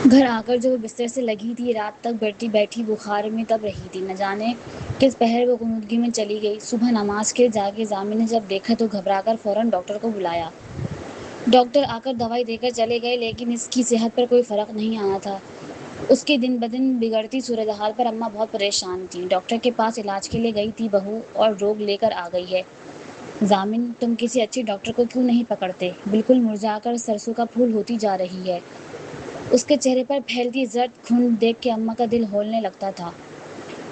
گھر آ کر جو وہ بستر سے لگی تھی، رات تک بیٹھی بخار میں تب رہی تھی، نہ جانے کس پہر وہ غنودگی میں چلی گئی۔ صبح نماز کے جاگے ضامن نے جب دیکھا تو گھبرا کر فوراً ڈاکٹر کو بلایا۔ ڈاکٹر آ کر دوائی دے کر چلے گئے، لیکن اس کی صحت پر کوئی فرق نہیں آیا تھا۔ اس کی دن بدن بگڑتی صورتحال پر اماں بہت پریشان تھیں۔ ڈاکٹر کے پاس علاج کے لیے گئی تھی، بہو اور روگ لے کر آ گئی ہے۔ ضامن، تم کسی اچھے ڈاکٹر کو کیوں نہیں پکڑتے؟ بالکل مرجھا کر سرسوں کا پھول ہوتی جا رہی ہے۔ اس کے چہرے پر پھیلتی زرد کھنڈ دیکھ کے اماں کا دل ہولنے لگتا تھا۔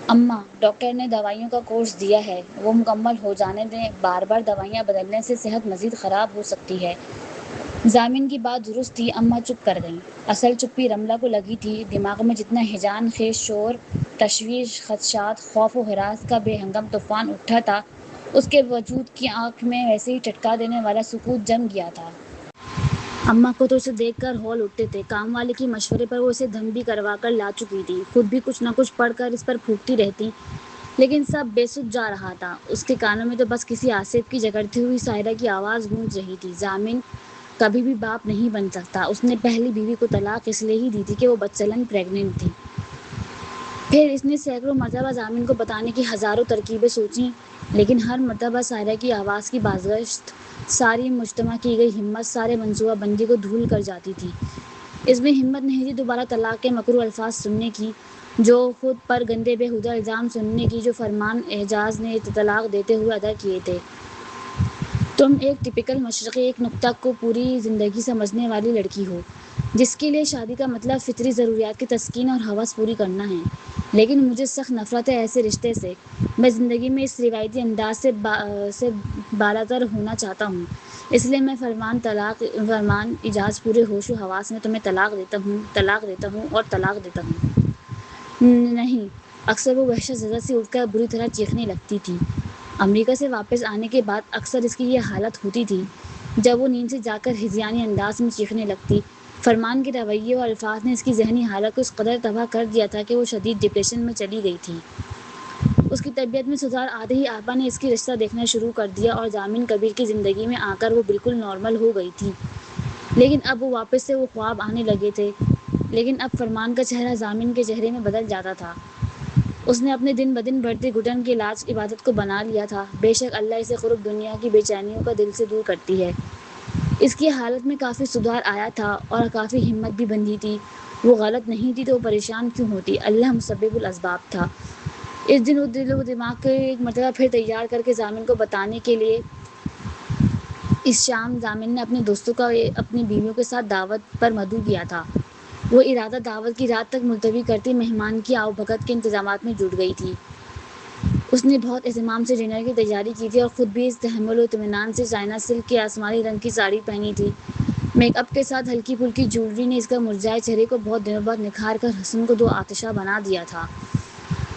اماں، ڈاکٹر نے دوائیوں کا کورس دیا ہے، وہ مکمل ہو جانے دیں، بار بار دوائیاں بدلنے سے صحت مزید خراب ہو سکتی ہے۔ ضامن کی بات درست تھی، اماں چپ کر گئیں۔ اصل چپی رملہ کو لگی تھی۔ دماغ میں جتنا ہیجان خیز شور، تشویش، خدشات، خوف و ہراس کا بے ہنگم طوفان اٹھا تھا، اس کے وجود کی آنکھ میں ویسے ہی چٹکا دینے والا سکوت جم گیا تھا۔ اماں کو تو اسے دیکھ کر ہول اٹھتے تھے۔ کام والے کے مشورے پر وہ اسے دم بھی کروا کر لا چکی تھی، خود بھی کچھ نہ کچھ پڑھ کر اس پر پھونکتی رہتی، لیکن سب بے سود جا رہا تھا۔ اس کے کانوں میں تو بس کسی آصف کی جگڑتی ہوئی سائرہ کی آواز گونج رہی تھی: ضامن کبھی بھی باپ نہیں بن سکتا۔ اس نے پہلی بیوی کو طلاق اس لیے ہی دی تھی کہ وہ بدچلن پریگننٹ تھی۔ پھر اس نے سینکڑوں مرتبہ ضامن کو بتانے کی ہزاروں ترکیبیں سوچیں، لیکن ہر مرتبہ سائرہ کی آواز کی بازگشت ساری مجتمع کی گئی ہمت، سارے منصوبہ بندی کو دھول کر جاتی تھی۔ اس میں ہمت نہیں تھی دوبارہ طلاق کے مکروہ الفاظ سننے کی، جو خود پر گندے بےہودہ الزام سننے کی جو فرمان اعجاز نے طلاق دیتے ہوئے ادا کیے تھے۔ تم ایک ٹپکل مشرقی ایک نکتہ کو پوری زندگی سمجھنے والی لڑکی ہو، جس کے لیے شادی کا مطلب فطری ضروریات کی تسکین اور ہوس پوری کرنا ہے، لیکن مجھے سخت نفرت ہے ایسے رشتے سے۔ میں زندگی میں اس روایتی انداز سے بالاتر ہونا چاہتا ہوں، اس لیے میں فرمان اجاز پورے ہوش و حواس میں تمہیں طلاق دیتا ہوں اور طلاق دیتا ہوں۔ نہیں، اکثر وہ وحشت زدہ سی اٹھ کر بری طرح چیخنے لگتی تھی۔ امریکہ سے واپس آنے کے بعد اکثر اس کی یہ حالت ہوتی تھی، جب وہ نیند سے جاگ کر ہذیانی انداز میں چیخنے لگتی۔ فرمان کے رویے اور الفاظ نے اس کی ذہنی حالت کو اس قدر تباہ کر دیا تھا کہ وہ شدید ڈپریشن میں چلی گئی تھی۔ اس کی طبیعت میں سدھار آتے ہی آپا نے اس کی رشتہ دیکھنا شروع کر دیا اور ضامن کبیر کی زندگی میں آ کر وہ بالکل نارمل ہو گئی تھی۔ لیکن اب وہ واپس سے وہ خواب آنے لگے تھے، لیکن اب فرمان کا چہرہ ضامن کے چہرے میں بدل جاتا تھا۔ اس نے اپنے دن بدن بڑھتی گھٹن کی علاج عبادت کو بنا لیا تھا۔ بے شک اللہ اسے قرب دنیا کی بے چینیوں کا دل سے دور کرتی ہے۔ اس کی حالت میں کافی سدھار آیا تھا اور کافی ہمت بھی بندھی تھی۔ وہ غلط نہیں تھی تو وہ پریشان کیوں ہوتی؟ اللہ مسبب الاسباب تھا۔ اس دن وہ دل و دماغ کو ایک مرتبہ پھر تیار کر کے ضامن کو بتانے کے لیے اس شام ضامن نے اپنے دوستوں کا اپنی بیویوں کے ساتھ دعوت پر مدعو کیا تھا۔ وہ ارادہ دعوت کی رات تک ملتوی کرتی مہمان کی آؤ بھگت کے انتظامات میں جٹ گئی تھی۔ اس نے بہت اہتمام سے ڈنر کی تیاری کی تھی اور خود بھی اس تحمل و اطمینان سے چائنا سلک کی آسمانی رنگ کی ساڑی پہنی تھی۔ میک اپ کے ساتھ ہلکی پھلکی جیولری نے اس کا مرجھائے چہرے کو بہت دنوں بعد نکھار کر حسن کو دو آتشہ بنا دیا تھا۔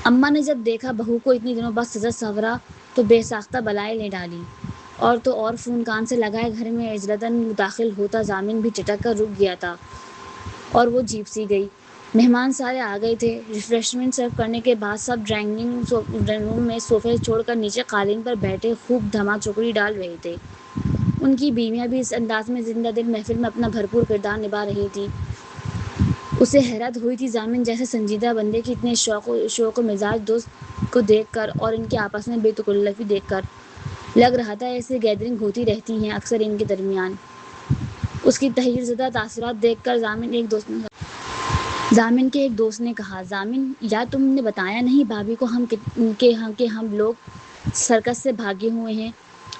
اماں نے جب دیکھا بہو کو اتنے دنوں بعد سجا سنورا تو بے ساختہ بلائیں لے ڈالی۔ اور تو اور فون کان سے لگائے گھر میں عجلتاً داخل ہوتا ضامن بھی چٹک کر رک گیا تھا اور وہ جھیپ سی گئی۔ مہمان سارے آ گئے تھے۔ ریفریشمنٹ سرو کرنے کے بعد سب ڈرائنگ روم میں صوفے چھوڑ کر نیچے قالین پر بیٹھے خوب دھما چوکڑی ڈال رہے تھے۔ ان کی بیویاں بھی اس انداز میں زندہ دل محفل میں اپنا بھرپور کردار نبھا رہی تھیں۔ اسے حیرت ہوئی تھی ضامن جیسے سنجیدہ بندے کی اتنے شوق و مزاج دوست کو دیکھ کر اور ان کے آپس میں بے تکلفی دیکھ کر۔ لگ رہا تھا ایسے گیدرنگ ہوتی رہتی ہیں اکثر ان کے درمیان۔ اس کی تحیر زدہ تاثرات دیکھ کر ضامن کے ایک دوست نے کہا: ضامن، یا تم نے بتایا نہیں بھابھی کو کہ ہم لوگ سرکس سے بھاگے ہوئے ہیں؟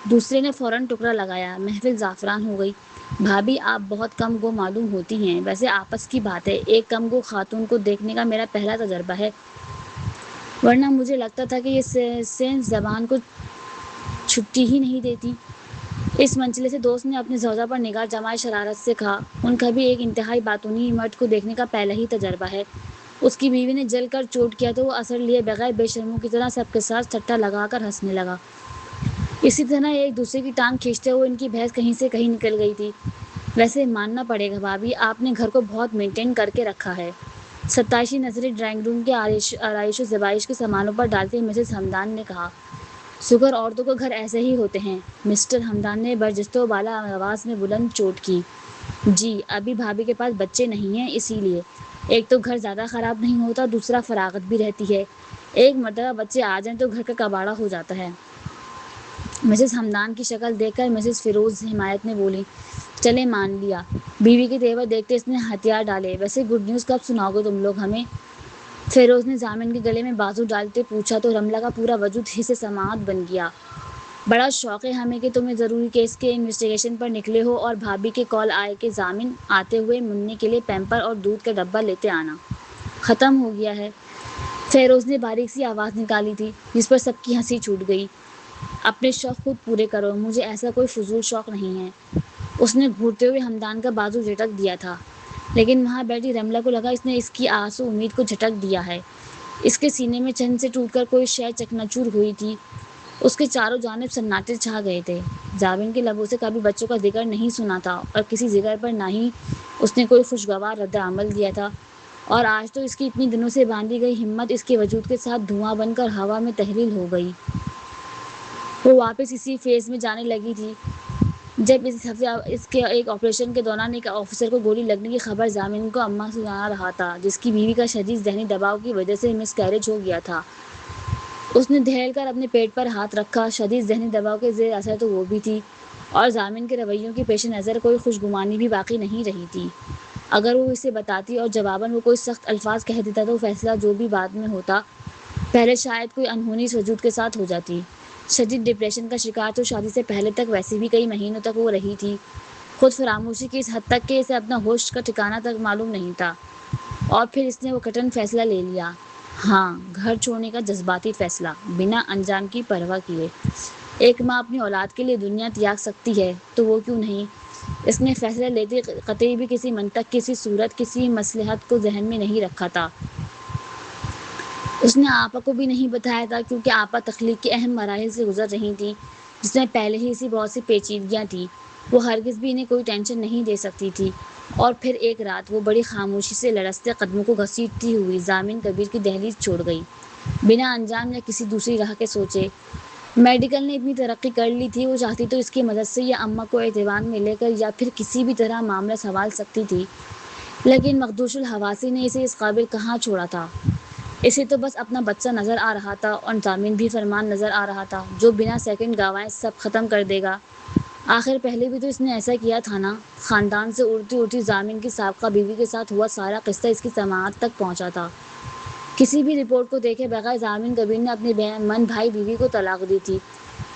دوسرے نے فوراً ٹکڑا لگایا۔ محفل زعفران ہو گئی۔ بھابھی آپ بہت کم گو معلوم ہوتی ہیں۔ ویسے آپس کی بات ہے، ایک کم گو خاتون کو دیکھنے کا میرا پہلا تجربہ ہے، ورنہ مجھے لگتا تھا کہ یہ سینس زبان کو چھٹی ہی نہیں دیتی۔ اس منچلے سے دوست نے اپنی زوجہ پر نگاہ جمائے شرارت سے کہا: ان کا بھی ایک انتہائی باتونی مرد کو دیکھنے کا پہلا ہی تجربہ ہے۔ اس کی بیوی نے جل کر چوٹ کیا تو وہ اثر لیے بغیر بے شرموں کی طرح سب کے ساتھ ٹھٹا لگا کر ہنسنے لگا۔ اسی طرح ایک دوسرے کی ٹانگ کھینچتے ہوئے ان کی بحث کہیں سے کہیں نکل گئی تھی۔ ویسے ماننا پڑے گا بھابھی، آپ نے گھر کو بہت مینٹین کر کے رکھا ہے۔ ستائشی نظریں ڈرائنگ روم کے آرائش و زیبائش کے سامانوں پر ڈالتے ہوئے مسز ہمدان نے کہا: شکر عورتوں کے گھر ایسے ہی ہوتے ہیں۔ مسٹر ہمدان نے برجستہ و بالا آواز میں بلند چوٹ کی۔ جی ابھی بھابھی کے پاس بچے نہیں ہیں، اسی لیے ایک تو گھر زیادہ خراب نہیں ہوتا، دوسرا فراغت بھی رہتی ہے۔ ایک مرتبہ بچے آ جائیں تو گھر کا کباڑا ہو جاتا ہے۔ مسز ہمدان کی شکل دیکھ کر مسز فیروز حمایت نے بولی، چلے مان لیا۔ بیوی کے تیور دیکھتے اس نے ہتھیار ڈالے، ویسے گڈ نیوز کب سناؤ گے تم لوگ ہمیں؟ فیروز نے ضامن کے گلے میں بازو ڈالتے پوچھا تو رملہ کا پورا وجود حس سماعت بن گیا۔ بڑا شوق ہے ہمیں کہ تمہیں ضروری کیس کے انویسٹیگیشن پر نکلے ہو اور بھابھی کے کال آئے کہ ضامن آتے ہوئے منی کے لیے پیمپر اور دودھ کا ڈبہ لیتے آنا۔ ختم ہو گیا ہے۔ فیروز نے باریک سی آواز نکالی تھی جس پر سب کی ہنسی چھوٹ گئی۔ اپنے شوق خود پورے کرو، مجھے ایسا کوئی فضول شوق نہیں ہے۔ اس نے گھورتے ہوئے ہمدان کا بازو جھٹک دیا تھا، لیکن وہاں بیٹھی رملہ کو لگا اس نے اس کی آسو امید کو جھٹک دیا ہے۔ اس کے سینے میں چند سے ٹوٹ کر کوئی شے چکناچور ہوئی تھی۔ اس کے چاروں جانب سناٹے چھا گئے تھے۔ ضامن کے لبوں سے کبھی بچوں کا ذکر نہیں سنا تھا اور کسی ذکر پر نہ ہی اس نے کوئی خوشگوار رد عمل دیا تھا، اور آج تو اس کی اتنی دنوں سے باندھی گئی ہمت اس کے وجود کے ساتھ دھواں بن کر ہوا میں تحلیل ہو گئی۔ وہ واپس اسی فیز میں جانے لگی تھی جب اس ہفتے اس کے ایک آپریشن کے دوران ایک آفیسر کو گولی لگنے کی خبر ضامن کو اماں سنا رہا تھا، جس کی بیوی کا شدید ذہنی دباؤ کی وجہ سے مس کیریج ہو گیا تھا۔ اس نے دہل کر اپنے پیٹ پر ہاتھ رکھا۔ شدید ذہنی دباؤ کے زیر اثر تو وہ بھی تھی، اور ضامن کے رویوں کے پیش نظر کوئی خوشگمانی بھی باقی نہیں رہی تھی۔ اگر وہ اسے بتاتی اور جواباً وہ کوئی سخت الفاظ کہہ دیتا تو فیصلہ جو بھی بعد میں ہوتا، پہلے شاید کوئی انہونی وجود کے ساتھ ہو جاتی۔ شدید ڈپریشن کا شکار تو شادی سے پہلے تک ویسے بھی کئی مہینوں تک وہ رہی تھی، خود فراموشی کی اس حد تک کہ اسے اپنا ہوش کا ٹھکانہ تک معلوم نہیں تھا۔ اور پھر اس نے وہ کٹن فیصلہ لے لیا، ہاں، گھر چھوڑنے کا جذباتی فیصلہ، بنا انجام کی پرواہ کیے۔ ایک ماں اپنی اولاد کے لیے دنیا تیاگ سکتی ہے تو وہ کیوں نہیں؟ اس نے فیصلہ لیتے قطعی بھی کسی منطق، کسی صورت، کسی مصلحت کو ذہن میں نہیں رکھا تھا۔ اس نے آپا کو بھی نہیں بتایا تھا، کیونکہ آپا تخلیق کے اہم مراحل سے گزر رہی تھیں جس میں پہلے ہی اسی بہت سی پیچیدگیاں تھیں۔ وہ ہرگز بھی انہیں کوئی ٹینشن نہیں دے سکتی تھی۔ اور پھر ایک رات وہ بڑی خاموشی سے لرزتے قدموں کو گھسیٹتی ہوئی ضامن کبیر کی دہلیز چھوڑ گئی، بنا انجام یا کسی دوسری راہ کے سوچے۔ میڈیکل نے اتنی ترقی کر لی تھی، وہ چاہتی تو اس کی مدد سے یا اماں کو اعتماد میں لے کر یا پھر کسی بھی طرح معاملہ سنبھال سکتی تھی، لیکن مخدوش الحواسی نے اسے اس قابل کہاں چھوڑا تھا۔ اسے تو بس اپنا بچہ نظر آ رہا تھا اور ضامن بھی فرمان نظر آ رہا تھا جو بنا سیکنڈ گنوائے سب ختم کر دے گا۔ آخر پہلے بھی تو اس نے ایسا کیا تھا نا۔ خاندان سے اڑتی اڑتی ضامن کی سابقہ بیوی کے ساتھ ہوا سارا قصہ اس کی سماعت تک پہنچا تھا۔ کسی بھی رپورٹ کو دیکھے بغیر ضامن کبیر نے اپنے من بھائی بیوی کو طلاق دی تھی،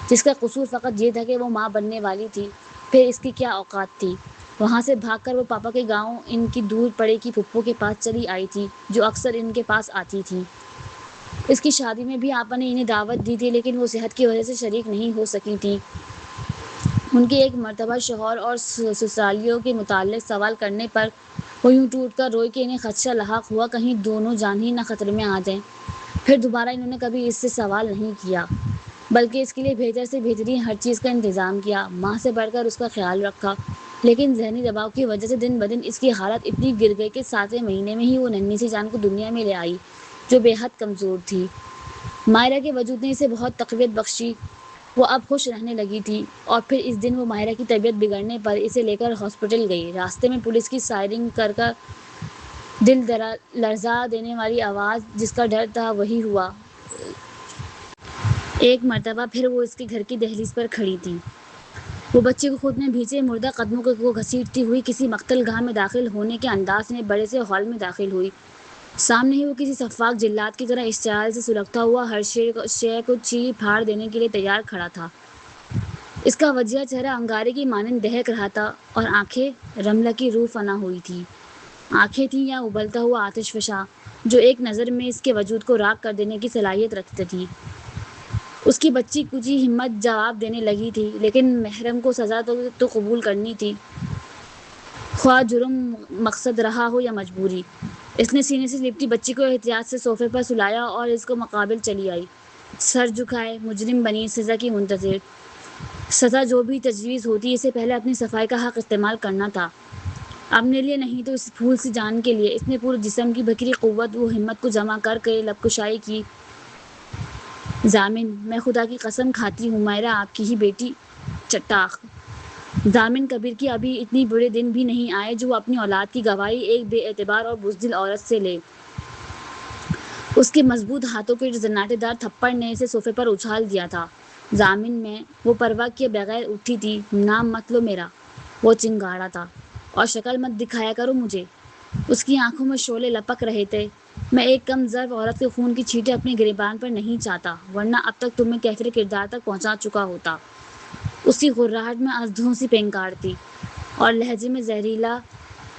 جس کا قصور فقط یہ تھا کہ وہ ماں بننے والی تھی۔ پھر اس کی کیا اوقات تھی؟ وہاں سے بھاگ کر وہ پاپا کے گاؤں ان کی دور پڑے کی پھپھو کے پاس چلی آئی تھی، جو اکثر ان کے پاس آتی تھی۔ اس کی شادی میں بھی آپا نے انہیں دعوت دی تھی، لیکن وہ صحت کی وجہ سے شریک نہیں ہو سکی تھیں۔ ان کے ایک مرتبہ شوہر اور سسرالیوں کے متعلق سوال کرنے پر وہ یوں ٹوٹ کر روئی کہ انہیں خدشہ لاحق ہوا کہیں دونوں جان ہی نہ خطرے میں آ جائیں۔ پھر دوبارہ انہوں نے کبھی اس سے سوال نہیں کیا، بلکہ اس کے لیے بہتر سے بہترین ہر چیز کا انتظام کیا، ماں سے بڑھ کر اس کا خیال رکھا۔ لیکن ذہنی دباؤ کی وجہ سے دن بدن اس کی حالت اتنی گر گئی کہ 7ویں مہینے میں ہی وہ ننھی سی جان کو دنیا میں لے آئی، جو بے حد کمزور تھی۔ مائرہ کے وجود نے اسے بہت تقویت بخشی۔ وہ اب خوش رہنے لگی تھی۔ اور پھر اس دن وہ مائرہ کی طبیعت بگڑنے پر اسے لے کر ہاسپٹل گئی۔ راستے میں پولیس کی سائرن کر کر دل لرزا دینے والی آواز جس کا ڈر تھا وہی ہوا۔ ایک مرتبہ پھر وہ اس کے گھر کی دہلیز پر کھڑی تھی۔ وہ بچے کو خود میں بھیجے مردہ قدموں کو گھسیٹتی ہوئی کسی مقتل گاہ میں داخل ہونے کے انداز میں بڑے سے ہال میں داخل ہوئی۔ سامنے ہی وہ کسی سفاک جلاد کی طرح اشتعال سے سلگتا ہوا ہر شے کو چیر پھاڑ دینے کے لیے تیار کھڑا تھا۔ اس کا وجیہہ چہرہ انگارے کی مانند دہک رہا تھا، اور آنکھیں رملہ کی روح فنا ہوئی تھیں۔ آنکھیں تھیں یا ابلتا ہوا آتش فشاں، جو ایک نظر میں اس کے وجود کو راکھ کر دینے کی صلاحیت رکھتی تھیں۔ اس کی بچی کچی ہمت جواب دینے لگی تھی، لیکن محرم کو سزا تو قبول کرنی تھی، خواہ جرم مقصد رہا ہو یا مجبوری۔ اس نے سینے سے لپٹی بچی کو احتیاط سے صوفے پر سلایا اور اس کو مقابل چلی آئی، سر جھکائے، مجرم بنی سزا کی منتظر۔ سزا جو بھی تجویز ہوتی، اسے پہلے اپنی صفائی کا حق استعمال کرنا تھا، اپنے لیے نہیں تو اس پھول سی جان کے لیے۔ اس نے پورے جسم کی بکھری قوت و ہمت کو جمع کر کے لب کشائی کی۔ ضامن، میں خدا کی قسم کھاتی ہوں مائرہ آپ کی ہی بیٹی چٹاخ ضامن کبیر کی ابھی اتنی بڑے دن بھی نہیں آئے جو وہ اپنی اولاد کی گواہی ایک بے اعتبار اور بزدل عورت سے لے۔ اس کے مضبوط ہاتھوں کے زناٹے دار تھپڑ نے اسے صوفے پر اچھال دیا تھا۔ ضامن میں وہ پرواہ کیے بغیر اٹھی تھی۔ نام مت لو میرا، وہ چنگاڑا تھا، اور شکل مت دکھایا کرو مجھے۔ اس کی آنکھوں میں شعلے لپک رہے تھے۔ میں ایک کم ضرب عورت کے خون کی چھینٹیں اپنے گریبان پر نہیں چاہتا، ورنہ اب تک تمہیں کیفر کردار تک پہنچا چکا ہوتا۔ اس کی غراہٹ میں اژدھوں سی پینکار تھی، اور لہجے میں زہریلا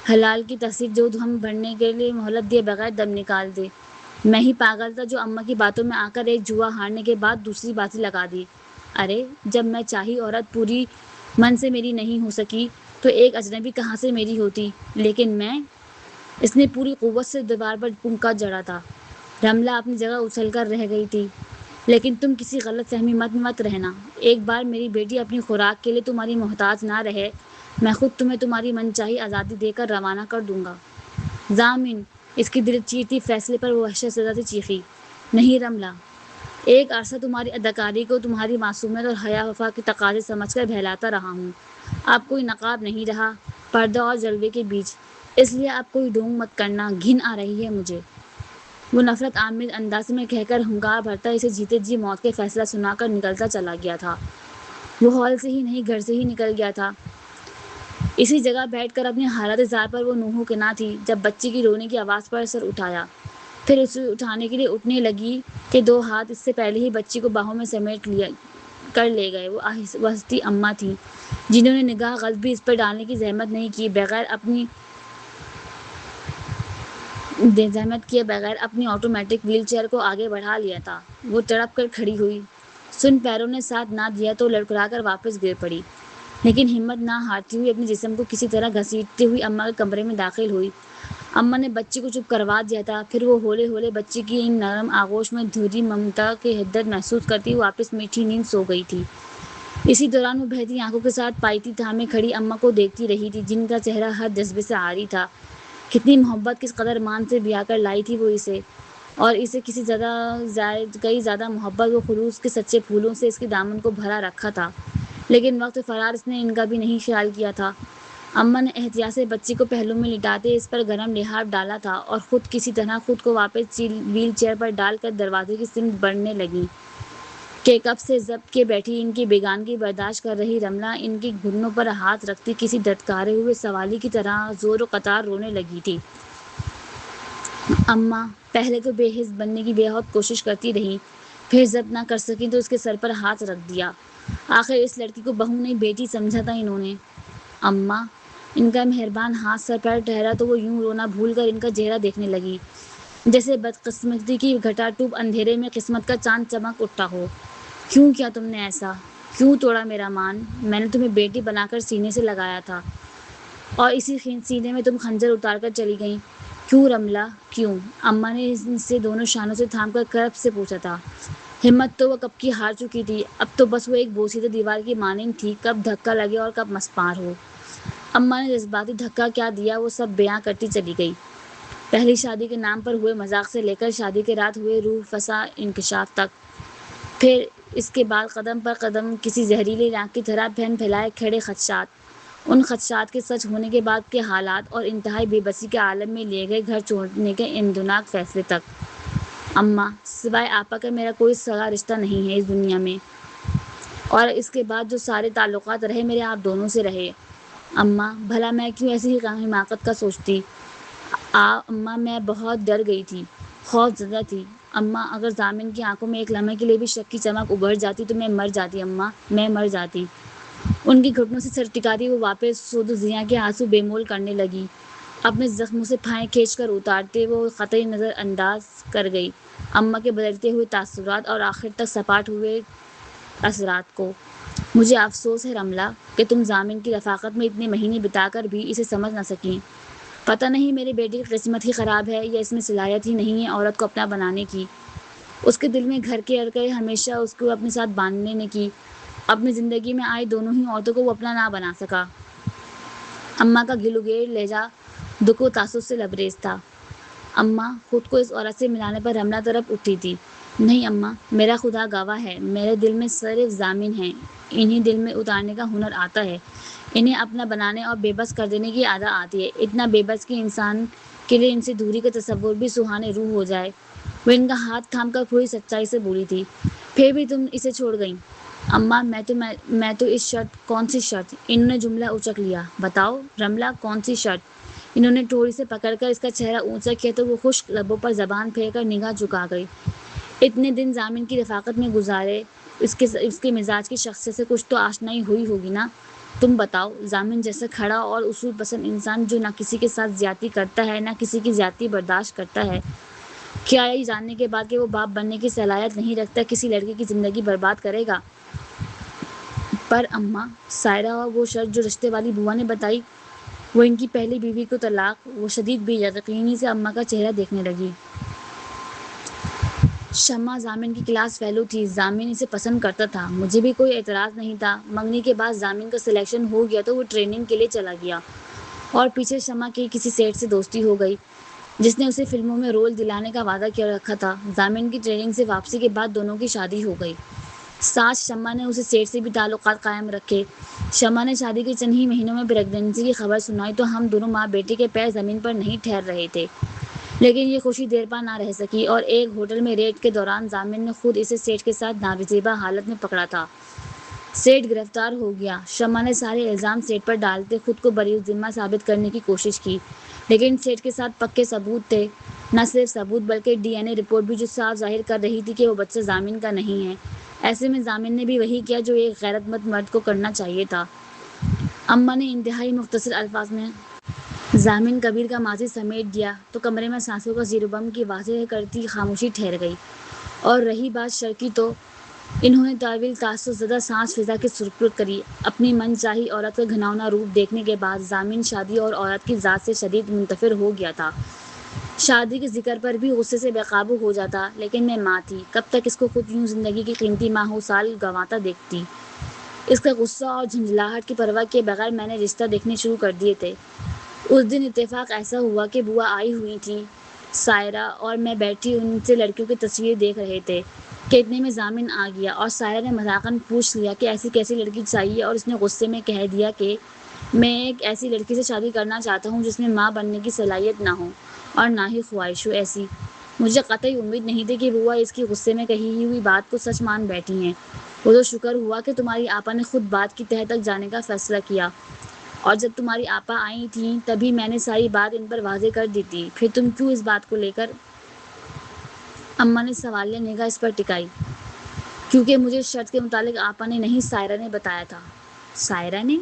حلال کی تصدیق جو دم بھرنے کے لیے مہلت دیے بغیر دم نکال دے۔ میں ہی پاگل تھا جو اماں کی باتوں میں آ کر ایک جوا ہارنے کے بعد دوسری بازی لگا دی۔ ارے جب میں چاہی عورت پوری من سے میری نہیں ہو سکی تو ایک اجنبی کہاں سے میری ہوتی؟ لیکن میں، اس نے پوری قوت سے دیوار پر پونکا جڑا تھا۔ رملہ اپنی جگہ اچھل کر رہ گئی تھی۔ لیکن تم کسی غلط فہمی مت رہنا۔ ایک بار میری بیٹی اپنی خوراک کے لیے تمہاری محتاج نہ رہے، میں خود تمہیں تمہاری من چاہی آزادی دے کر روانہ کر دوں گا۔ ضامن، اس کی دل چیرتی فیصلے پر وہ وحشت زدہ سے چیخی۔ نہیں رملہ، ایک عرصہ تمہاری اداکاری کو تمہاری معصومیت اور حیا وفا کے تقاضے سمجھ کر بہلاتا رہا ہوں۔ اب کوئی نقاب نہیں رہا، پردہ اور جلوے کے بیچ، اس لیے اب کوئی ڈھونگ مت کرنا، گھن آ رہی ہے مجھے۔ وہ نفرت آمیز انداز میں کہہ کر ہنکار بھرتا اسے جیتے جی موت کے فیصلہ سنا کر نکلتا چلا گیا تھا۔ وہ ہال سے ہی نہیں، گھر سے ہی نکل گیا تھا۔ اسی جگہ بیٹھ کر اپنی حالت زار پر وہ نوحہ کنا تھی جب بچی کی رونے کی آواز پر سر اٹھایا، پھر اسے اٹھانے کے لیے اٹھنے لگی کہ دو ہاتھ اس سے پہلے ہی بچی کو باہوں میں سمیٹ کر لے گئے۔ وہ ہستی اماں تھیں جنہوں نے نگاہ غلط بھی اس پر ڈالنے کی زحمت نہیں کی، زحمت کیے بغیر اپنی آٹومیٹک وہیل چیئر کو آگے بڑھا لیا تھا۔ وہ تڑپ کر کھڑی ہوئی، سن پیروں نے ساتھ نہ دیا تو لڑکھڑا کر واپس گر پڑی، لیکن ہمت نہ ہارتی ہوئی اپنے جسم کو کسی طرح گھسیٹتی ہوئی اماں کے کمرے میں داخل ہوئی۔ اماں نے بچی کو چپ کروا دیا تھا، پھر وہ ہولے ہولے بچی کی ان نرم آغوش میں دھری ممتا کی حدت محسوس کرتی واپس میٹھی نیند سو گئی تھی۔ اسی دوران وہ بہتی آنکھوں کے ساتھ پائیتی تھامے کھڑی اماں کو دیکھتی رہی تھی، جن کا چہرہ ہر جذبے سے عاری تھا۔ کتنی محبت، کس قدر مان سے بیاہ کر لائی تھی وہ اسے، اور اسے کئی زیادہ محبت و خلوص کے سچے پھولوں سے اس کے دامن کو بھرا رکھا تھا، لیکن وقت فرار اس نے ان کا بھی نہیں خیال کیا تھا۔ اماں نے احتیاط سے بچی کو پہلو میں لٹاتے اس پر گرم لحاف ڈالا تھا اور خود کسی طرح خود کو واپس وہیل چیئر پر ڈال کر دروازے کی سمت بڑھنے لگی کہ کب سے ضبط کے بیٹھی ان کی بیگانگی برداشت کر رہی رملہ ان کے گھٹنوں پر ہاتھ رکھتی کسی دھتکارے ہوئے سوالی کی طرح زور و قطار رونے لگی تھی۔ اماں پہلے تو بے حس بننے کی بے حد کوشش کرتی رہیں، پھر ضبط نہ کر سکیں تو اس کے سر پر ہاتھ رکھ دیا۔ آخر اس لڑکی کو بہو نہیں بیٹی سمجھا تھا انہوں نے۔ اماں، ان کا مہربان ہاتھ سر پر ٹھہرا تو وہ یوں رونا بھول کر ان کا چہرہ دیکھنے لگی جیسے بدقسمتی کی گھٹا ٹوپ اندھیرے میں قسمت کا چاند چمک اٹھا ہو۔ کیوں کیا تم نے ایسا؟ کیوں توڑا میرا مان؟ میں نے تمہیں بیٹی بنا کر سینے سے لگایا تھا، اور اسی سینے میں تم خنجر اتار کر چلی گئیں۔ کیوں رملہ، کیوں؟ اماں نے اس سے دونوں شانوں سے تھام کر کرب سے پوچھا تھا۔ ہمت تو وہ کب کی ہار چکی تھی، اب تو بس وہ ایک بوسیدہ دیوار کی مانند تھی، کب دھکا لگے اور کب مسمار ہو۔ اماں نے جذباتی دھکا کیا دیا وہ سب بیاں کرتی چلی گئی، پہلی شادی کے نام پر ہوئے مذاق سے لے کر شادی کے رات ہوئے روح فزا انکشاف تک، پھر اس کے بعد قدم پر قدم کسی زہریلی ناک کی طرح پھیلائے کھڑے خدشات، ان خدشات کے سچ ہونے کے بعد کے حالات، اور انتہائی بے بسی کے عالم میں لیے گئے گھر چھوڑنے کے اندناک فیصلے تک۔ اماں، سوائے آپا کا میرا کوئی سگا رشتہ نہیں ہے اس دنیا میں، اور اس کے بعد جو سارے تعلقات رہے میرے آپ دونوں سے رہے۔ اماں، بھلا میں کیوں ایسی حماقت کا سوچتی؟ اماں، میں بہت ڈر گئی تھی، خوف زدہ تھی۔ اماں، اگر ضامن کی آنکھوں میں ایک لمحے کے لیے بھی شک کی چمک ابھر جاتی تو میں مر جاتی اماں، میں مر جاتی۔ ان کی گھٹنوں سے سر ٹکاتی وہ واپس سود و زیاں کے آنسو بے مول کرنے لگی، اپنے زخموں سے پھائیں کھینچ کر اتارتے وہ قطعی نظر انداز کر گئی اماں کے بدلتے ہوئے تاثرات اور آخر تک سپاٹ ہوئے اثرات کو۔ مجھے افسوس ہے رملہ کہ تم ضامن کی رفاقت میں اتنے مہینے بتا کر بھی اسے سمجھ نہ سکیں۔ پتہ نہیں میرے بیٹے کی قسمت ہی خراب ہے یا اس میں صلاحیت ہی نہیں ہے عورت کو اپنا بنانے کی۔ اس کے دل میں گھر کے ارکے ہمیشہ اس کو اپنے ساتھ باندھنے کی، اپنی زندگی میں آئی دونوں ہی عورتوں کو وہ اپنا نہ بنا سکا۔ اماں کا گلوگیر لہجہ دکھ و تاسف سے لبریز تھا۔ اماں، خود کو اس عورت سے ملانے پر رملہ تڑپ اٹھی تھی، نہیں اماں، میرا خدا گواہ ہے، میرے دل میں صرف ضامن ہیں، انہیں دل میں اتارنے کا ہنر آتا ہے، انہیں اپنا بنانے اور بے بس کر دینے کی عادت آتی ہے، اتنا بے بس کہ انسان کے لیے ان سے دوری کا تصور بھی سہانے روح ہو جائے۔ وہ ان کا ہاتھ تھام کر پوری سچائی سے بولی تھی، پھر بھی تم اسے چھوڑ گئیں۔ اماں میں تو اس شرط۔ کون سی شرط؟ انہوں نے جملہ اچک لیا۔ بتاؤ رملہ، کون سی شرط؟ انہوں نے ٹھوڑی سے پکڑ کر اس کا چہرہ اونچا کیا تو وہ خشک لبوں پر زبان پھیر کر نگاہ جھکا گئی۔ اتنے دن ضامن کی رفاقت میں گزارے، اس کے مزاج کی شخصیت سے کچھ تو آشنائی ہوئی ہوگی نا؟ تم بتاؤ، ضامن جیسا کھڑا اور اصول پسند انسان جو نہ کسی کے ساتھ زیادتی کرتا ہے نہ کسی کی زیادتی برداشت کرتا ہے، کیا یہ جاننے کے بعد کہ وہ باپ بننے کی صلاحیت نہیں رکھتا کسی لڑکی کی زندگی برباد کرے گا؟ پر اماں، سائرہ اور وہ شرط جو رشتے والی بوا نے بتائی، وہ ان کی پہلی بیوی کو طلاق۔ وہ شدید بے یقینی سے اماں کا چہرہ دیکھنے لگی۔ شمع ضامن کی کلاس فیلو تھی، ضامن اسے پسند کرتا تھا، مجھے بھی کوئی اعتراض نہیں تھا۔ منگنی کے بعد ضامن کا سلیکشن ہو گیا تو وہ ٹریننگ کے لیے چلا گیا اور پیچھے شمع کی کسی سیٹ سے دوستی ہو گئی جس نے اسے فلموں میں رول دلانے کا وعدہ کیا رکھا تھا۔ ضامن کی ٹریننگ سے واپسی کے بعد دونوں کی شادی ہو گئی۔ ساتھ شمع نے اسے سیٹ سے بھی تعلقات قائم رکھے۔ شمع نے شادی کے چند ہی مہینوں میں پریگنینسی کی خبر سنائی تو ہم دونوں ماں بیٹی کے پیر زمین پر نہیں ٹھہر رہے تھے، لیکن یہ خوشی دیر پا نہ رہ سکی اور ایک ہوٹل میں ریڈ کے دوران ضامن نے خود اسے سیٹ کے ساتھ ناوزیبا حالت میں پکڑا تھا۔ سیٹ گرفتار ہو گیا۔ شمع نے سارے الزام سیٹ پر ڈالتے خود کو بری الذمہ ثابت کرنے کی کوشش کی، لیکن سیٹ کے ساتھ پکے ثبوت تھے، نہ صرف ثبوت بلکہ ڈی این اے رپورٹ بھی جو صاف ظاہر کر رہی تھی کہ وہ بچہ ضامن کا نہیں ہے۔ ایسے میں ضامن نے بھی وہی کیا جو ایک غیرت مند مرد کو کرنا چاہیے تھا۔ اماں نے انتہائی مختصر الفاظ میں ضامن کبیر کا ماضی سمیٹ دیا تو کمرے میں سانسوں کا زیر و بم کی واضح کرتی خاموشی ٹھہر گئی۔ اور رہی بات شرط کی تو انہوں نے طویل تاثر زدہ سانس فضا کے سپرد کری۔ اپنی من چاہی عورت کا گھناؤنا روپ دیکھنے کے بعد ضامن شادی اور عورت کی ذات سے شدید منتفر ہو گیا تھا۔ شادی کے ذکر پر بھی غصے سے بے قابو ہو جاتا، لیکن میں ماں تھی، کب تک اس کو خود یوں زندگی کی قیمتی ماہوں سال گنواتا دیکھتی؟ اس کا غصہ اور جھنجھلاہٹ کی پرواہ کیے بغیر میں نے رشتہ دیکھنے شروع کر دیے تھے۔ اس دن اتفاق ایسا ہوا کہ بوا آئی ہوئی تھیں، سائرہ اور میں بیٹھی ان سے لڑکیوں کی تصویر دیکھ رہے تھے کہ اتنے میں ضامن آ گیا اور سائرہ نے مذاقاً پوچھ لیا کہ ایسی کیسی لڑکی چاہیے اور اس نے غصے میں کہہ دیا کہ میں ایک ایسی لڑکی سے شادی کرنا چاہتا ہوں جس میں ماں بننے کی صلاحیت نہ ہو اور نہ ہی خواہش ہو ایسی۔ مجھے قطعی امید نہیں تھی کہ بوا اس کی غصے میں کہی ہوئی بات کو سچ مان بیٹھی ہیں۔ وہ تو شکر ہوا کہ تمہاری آپا نے خود بات کی تہہ تک جانے کا فیصلہ کیا، اور جب تمہاری آپا آئی تھیں تبھی میں نے ساری بات ان پر واضح کر دی تھی۔ پھر تم کیوں اس بات کو لے کر؟ اماں نے سوالیہ نگاہ اس پر ٹکائی۔ کیونکہ مجھے اس شرط کے متعلق آپا نے نہیں سائرہ نے بتایا تھا۔ سائرہ نے؟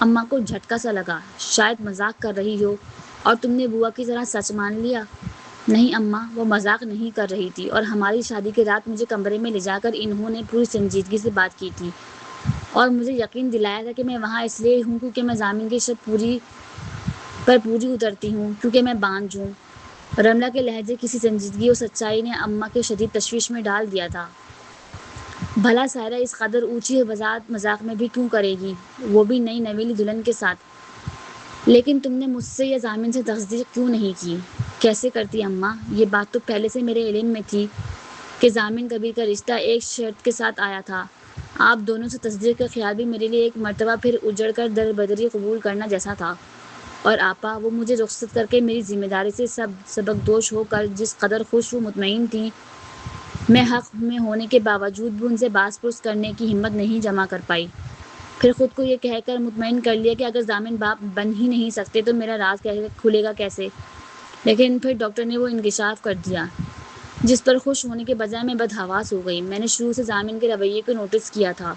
اماں کو جھٹکا سا لگا، شاید مذاق کر رہی ہو اور تم نے بوا کی طرح سچ مان لیا۔ نہیں اماں، وہ مذاق نہیں کر رہی تھی، اور ہماری شادی کی رات مجھے کمرے میں لے جا کر انہوں نے پوری سنجیدگی سے بات کی تھی اور مجھے یقین دلایا تھا کہ میں وہاں اس لیے ہوں کیونکہ میں ضامن کی شرط پوری اترتی ہوں، کیونکہ میں بانجھ ہوں۔ رملہ کے لہجے کسی سنجیدگی اور سچائی نے اماں کے شدید تشویش میں ڈال دیا تھا۔ بھلا سائرہ اس قدر اونچی وضاحت مذاق میں بھی کیوں کرے گی، وہ بھی نئی نویلی دلہن کے ساتھ؟ لیکن تم نے مجھ سے یا ضامن سے تصدیق کیوں نہیں کی؟ کیسے کرتی اماں؟ یہ بات تو پہلے سے میرے علم میں تھی کہ ضامن کبیر کا رشتہ ایک شرط کے ساتھ آیا تھا۔ آپ دونوں سے تصدیق کا خیال بھی میرے لیے ایک مرتبہ پھر اجڑ کر در بدری قبول کرنا جیسا تھا۔ اور آپا، وہ مجھے رخصت کر کے میری ذمہ داری سے سبکدوش ہو کر جس قدر خوش و مطمئن تھیں، میں حق میں ہونے کے باوجود بھی ان سے باز پرس کرنے کی ہمت نہیں جمع کر پائی۔ پھر خود کو یہ کہہ کر مطمئن کر لیا کہ اگر ضامن باپ بن ہی نہیں سکتے تو میرا راز کھلے گا کیسے؟ لیکن پھر ڈاکٹر نے وہ انکشاف کر دیا جس پر خوش ہونے کے بجائے میں بدحواس ہو گئی۔ میں نے شروع سے ضامن کے رویے کو نوٹس کیا تھا،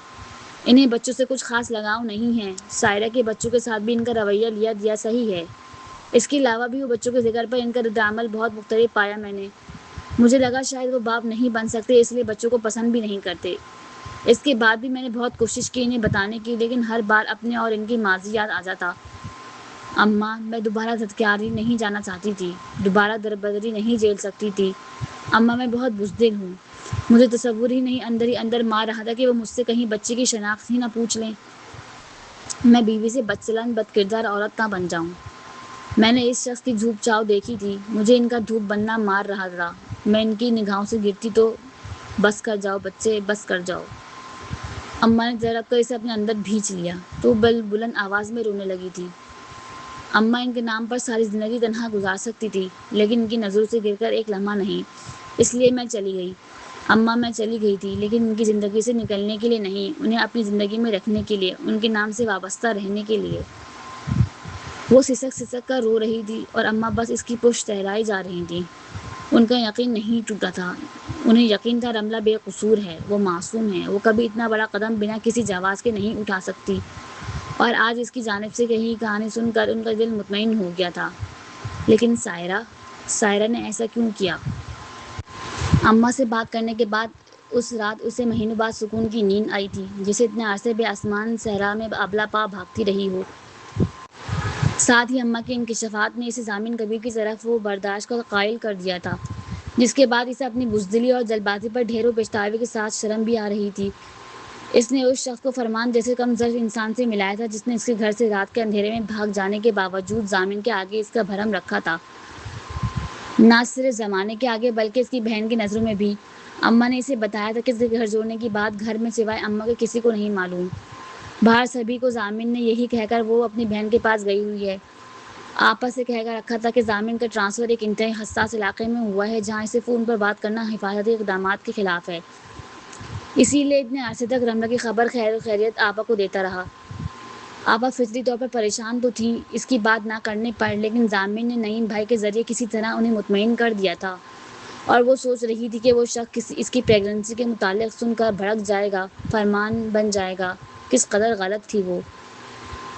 انہیں بچوں سے کچھ خاص لگاؤ نہیں ہے۔ سائرہ کے بچوں کے ساتھ بھی ان کا رویہ لیا دیا صحیح ہے، اس کے علاوہ بھی وہ بچوں کے ذکر پر ان کا رد عمل بہت مختلف پایا میں نے۔ مجھے لگا شاید وہ باپ نہیں بن سکتے اس لیے بچوں کو پسند بھی نہیں کرتے۔ اس کے بعد بھی میں نے بہت کوشش کی انہیں بتانے کی، لیکن ہر بار اپنے اور ان کی ماضی یاد آ جاتا۔ اماں، میں دوبارہ دھتکاری نہیں جانا چاہتی تھی، دوبارہ دربدری نہیں جھیل سکتی تھی۔ اماں، میں بہت بزدل ہوں، مجھے تصور ہی نہیں اندر ہی اندر مار رہا تھا کہ وہ مجھ سے کہیں بچے کی شناخت ہی نہ پوچھ لیں، میں بیوی سے بدچلن بدکردار عورت نہ بن جاؤں۔ میں نے اس شخص کی دھوپ چاؤ دیکھی تھی، مجھے ان کا دھوپ بننا مار رہا تھا۔ میں ان کی نگاہوں سے گرتی تو بس کر جاؤ بچے، بس کر جاؤ۔ اماں نے ذرا کر اسے اپنے اندر بھینچ لیا تو بلند آواز میں رونے لگی تھی۔ اماں ان کے نام پر ساری زندگی تنہا گزار سکتی تھی، لیکن ان کی نظروں سے گر کر ایک لمحہ نہیں۔ اس لیے میں چلی گئی۔ اماں میں چلی گئی تھی، لیکن ان کی زندگی سے نکلنے کے لیے نہیں، انہیں اپنی زندگی میں رکھنے کے لیے، ان کے نام سے وابستہ رہنے کے لیے۔ وہ سسک سسک کر رو رہی تھی اور اماں بس اس کی پشت ٹہرائی جا رہی تھیں۔ ان کا یقین نہیں ٹوٹا تھا۔ انہیں یقین تھا رملہ بے قصور ہے، وہ معصوم ہے، وہ کبھی اتنا بڑا قدم بنا کسی جواز کے نہیں اٹھا سکتی۔ اور آج اس کی جانب سے کہی کہانی سن کر ان کا دل مطمئن ہو گیا تھا۔ لیکن سائرہ نے ایسا کیوں کیا؟ اماں سے بات کرنے کے بعد اس رات اسے مہینوں بعد سکون کی نیند آئی تھی، جسے اتنے عرصے بے آسمان صحرا میں ابلا پا بھاگتی رہی ہو۔ ساتھ ہی اماں کے انکشافات نے اسے ضامن کبیر کی طرف وہ برداشت کا قائل کر دیا تھا، جس کے بعد اسے اپنی بزدلی اور جلد بازی پر ڈھیروں پچھتاوے کے ساتھ شرم بھی آ رہی تھی۔ اس نے اس شخص کو فرمان جیسے کم ظرف انسان سے ملایا تھا، جس نے اس کے گھر سے رات کے اندھیرے میں بھاگ جانے کے باوجود ضامن کے آگے اس کا بھرم رکھا تھا۔ نہ صرف زمانے کے آگے بلکہ اس کی بہن کی نظروں میں بھی۔ اماں نے اسے بتایا تھا کہ اس کے گھر جوڑنے کی بات گھر میں سوائے اماں کے کسی کو نہیں معلوم۔ باہر سبھی کو ضامن نے یہی کہہ کر وہ اپنی بہن کے پاس گئی ہوئی ہے۔ آپا سے کہہ کر رکھا تھا کہ ضامن کا ٹرانسفر ایک انتہائی حساس علاقے میں ہوا ہے، جہاں اسے فون پر بات کرنا حفاظتی اقدامات کے خلاف ہے۔ اسی لیے اتنے عرصے تک رملہ کی خبر خیر و خیریت آپا کو دیتا رہا۔ آپا فطری طور پر پریشان تو تھی اس کی بات نہ کرنے پر، لیکن ضامن نے نعیم بھائی کے ذریعے کسی طرح انہیں مطمئن کر دیا تھا، اور وہ سوچ رہی تھی کہ وہ شخص اس کی پریگننسی کے متعلق سن کر بھڑک جائے گا، فرمان بن جائے گا۔ کس قدر غلط تھی وہ۔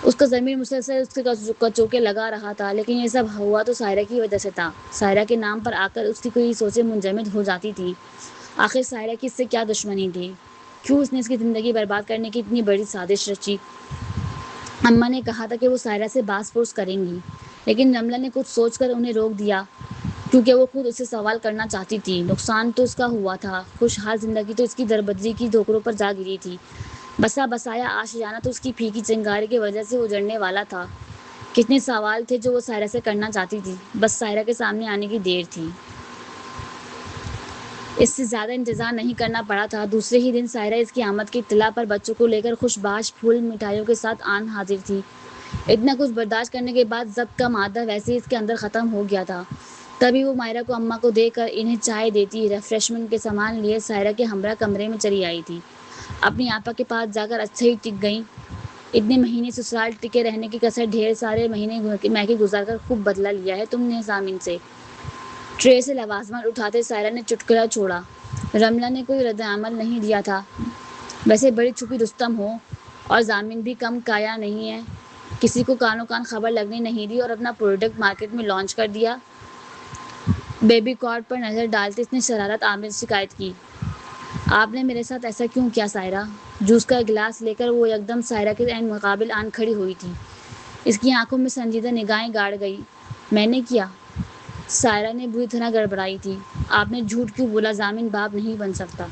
اس کا ضمیر مسلسل اس کے کچوکے لگا رہا تھا، لیکن یہ سب ہوا تو سائرہ کی وجہ سے تھا۔ سائرہ کے نام پر آ کر اس کی کوئی سوچیں منجمد ہو جاتی تھیں۔ آخر سائرہ کی اس سے کیا دشمنی تھی؟ کیوں اس نے اس کی زندگی برباد کرنے کی اتنی بڑی سازش رچی؟ اماں نے کہا تھا کہ وہ سائرہ سے باز پرس کریں گی، لیکن رملہ نے کچھ سوچ کر انہیں روک دیا، کیونکہ وہ خود اسے سوال کرنا چاہتی تھی۔ نقصان تو اس کا ہوا تھا، خوشحال زندگی تو اس کی دربدری کی ٹھوکروں پر جا گری تھی۔ بسا بسایا آشیانہ تو اس کی پھیکی چنگاری کی وجہ سے اجڑنے والا تھا۔ کتنے سوال تھے جو وہ سائرہ سے کرنا چاہتی تھی، بس سائرہ کے سامنے آنے کی دیر تھی۔ اس سے زیادہ انتظار نہیں کرنا پڑا تھا۔ دوسرے ہی دن سائرہ اس کی آمد کی اطلاع پر بچوں کو لے کر خوش باش پھول مٹھائیوں کے ساتھ آن حاضر تھی۔ اتنا کچھ برداشت کرنے کے بعد ضبط کا مادہ ویسے ہی اس کے اندر ختم ہو گیا تھا۔ تبھی وہ مائرہ کو اماں کو دے کر انہیں چائے دیتی، ریفریشمنٹ کے سامان لیے سائرہ کے ہمراہ کمرے میں چلی آئی تھی۔ اپنی آپا کے پاس جا کر اچھا ہی ٹک گئیں۔ اتنے مہینے سسرال ٹکے رہنے کی کسر ڈھیر سارے مہینے میکے گزار کر خوب بدلہ لیا ہے تم نے ضامن سے۔ ٹرے سے لوازمات اٹھاتے سائرہ نے چٹکلا چھوڑا۔ رملہ نے کوئی رد عمل نہیں دیا تھا۔ ویسے بڑی چھپی رستم ہو، اور ضامن بھی کم کایا نہیں ہے، کسی کو کانوں کان خبر لگنے نہیں دی اور اپنا پروڈکٹ مارکیٹ میں لانچ کر دیا۔ بیبی کارڈ پر نظر ڈالتے اس نے شرارت آمیز شکایت کی۔ آپ نے میرے ساتھ ایسا کیوں کیا سائرہ؟ جوس کا گلاس لے کر وہ یکدم سائرہ کے عین مقابل آن کھڑی ہوئی تھی۔ اس کی آنکھوں میں سنجیدہ نگاہیں گاڑ گئی۔ میں نے کیا؟ سائرہ نے بری طرح گڑبڑائی تھی۔ آپ نے جھوٹ کیوں بولا؟ ضامن باپ نہیں بن سکتا۔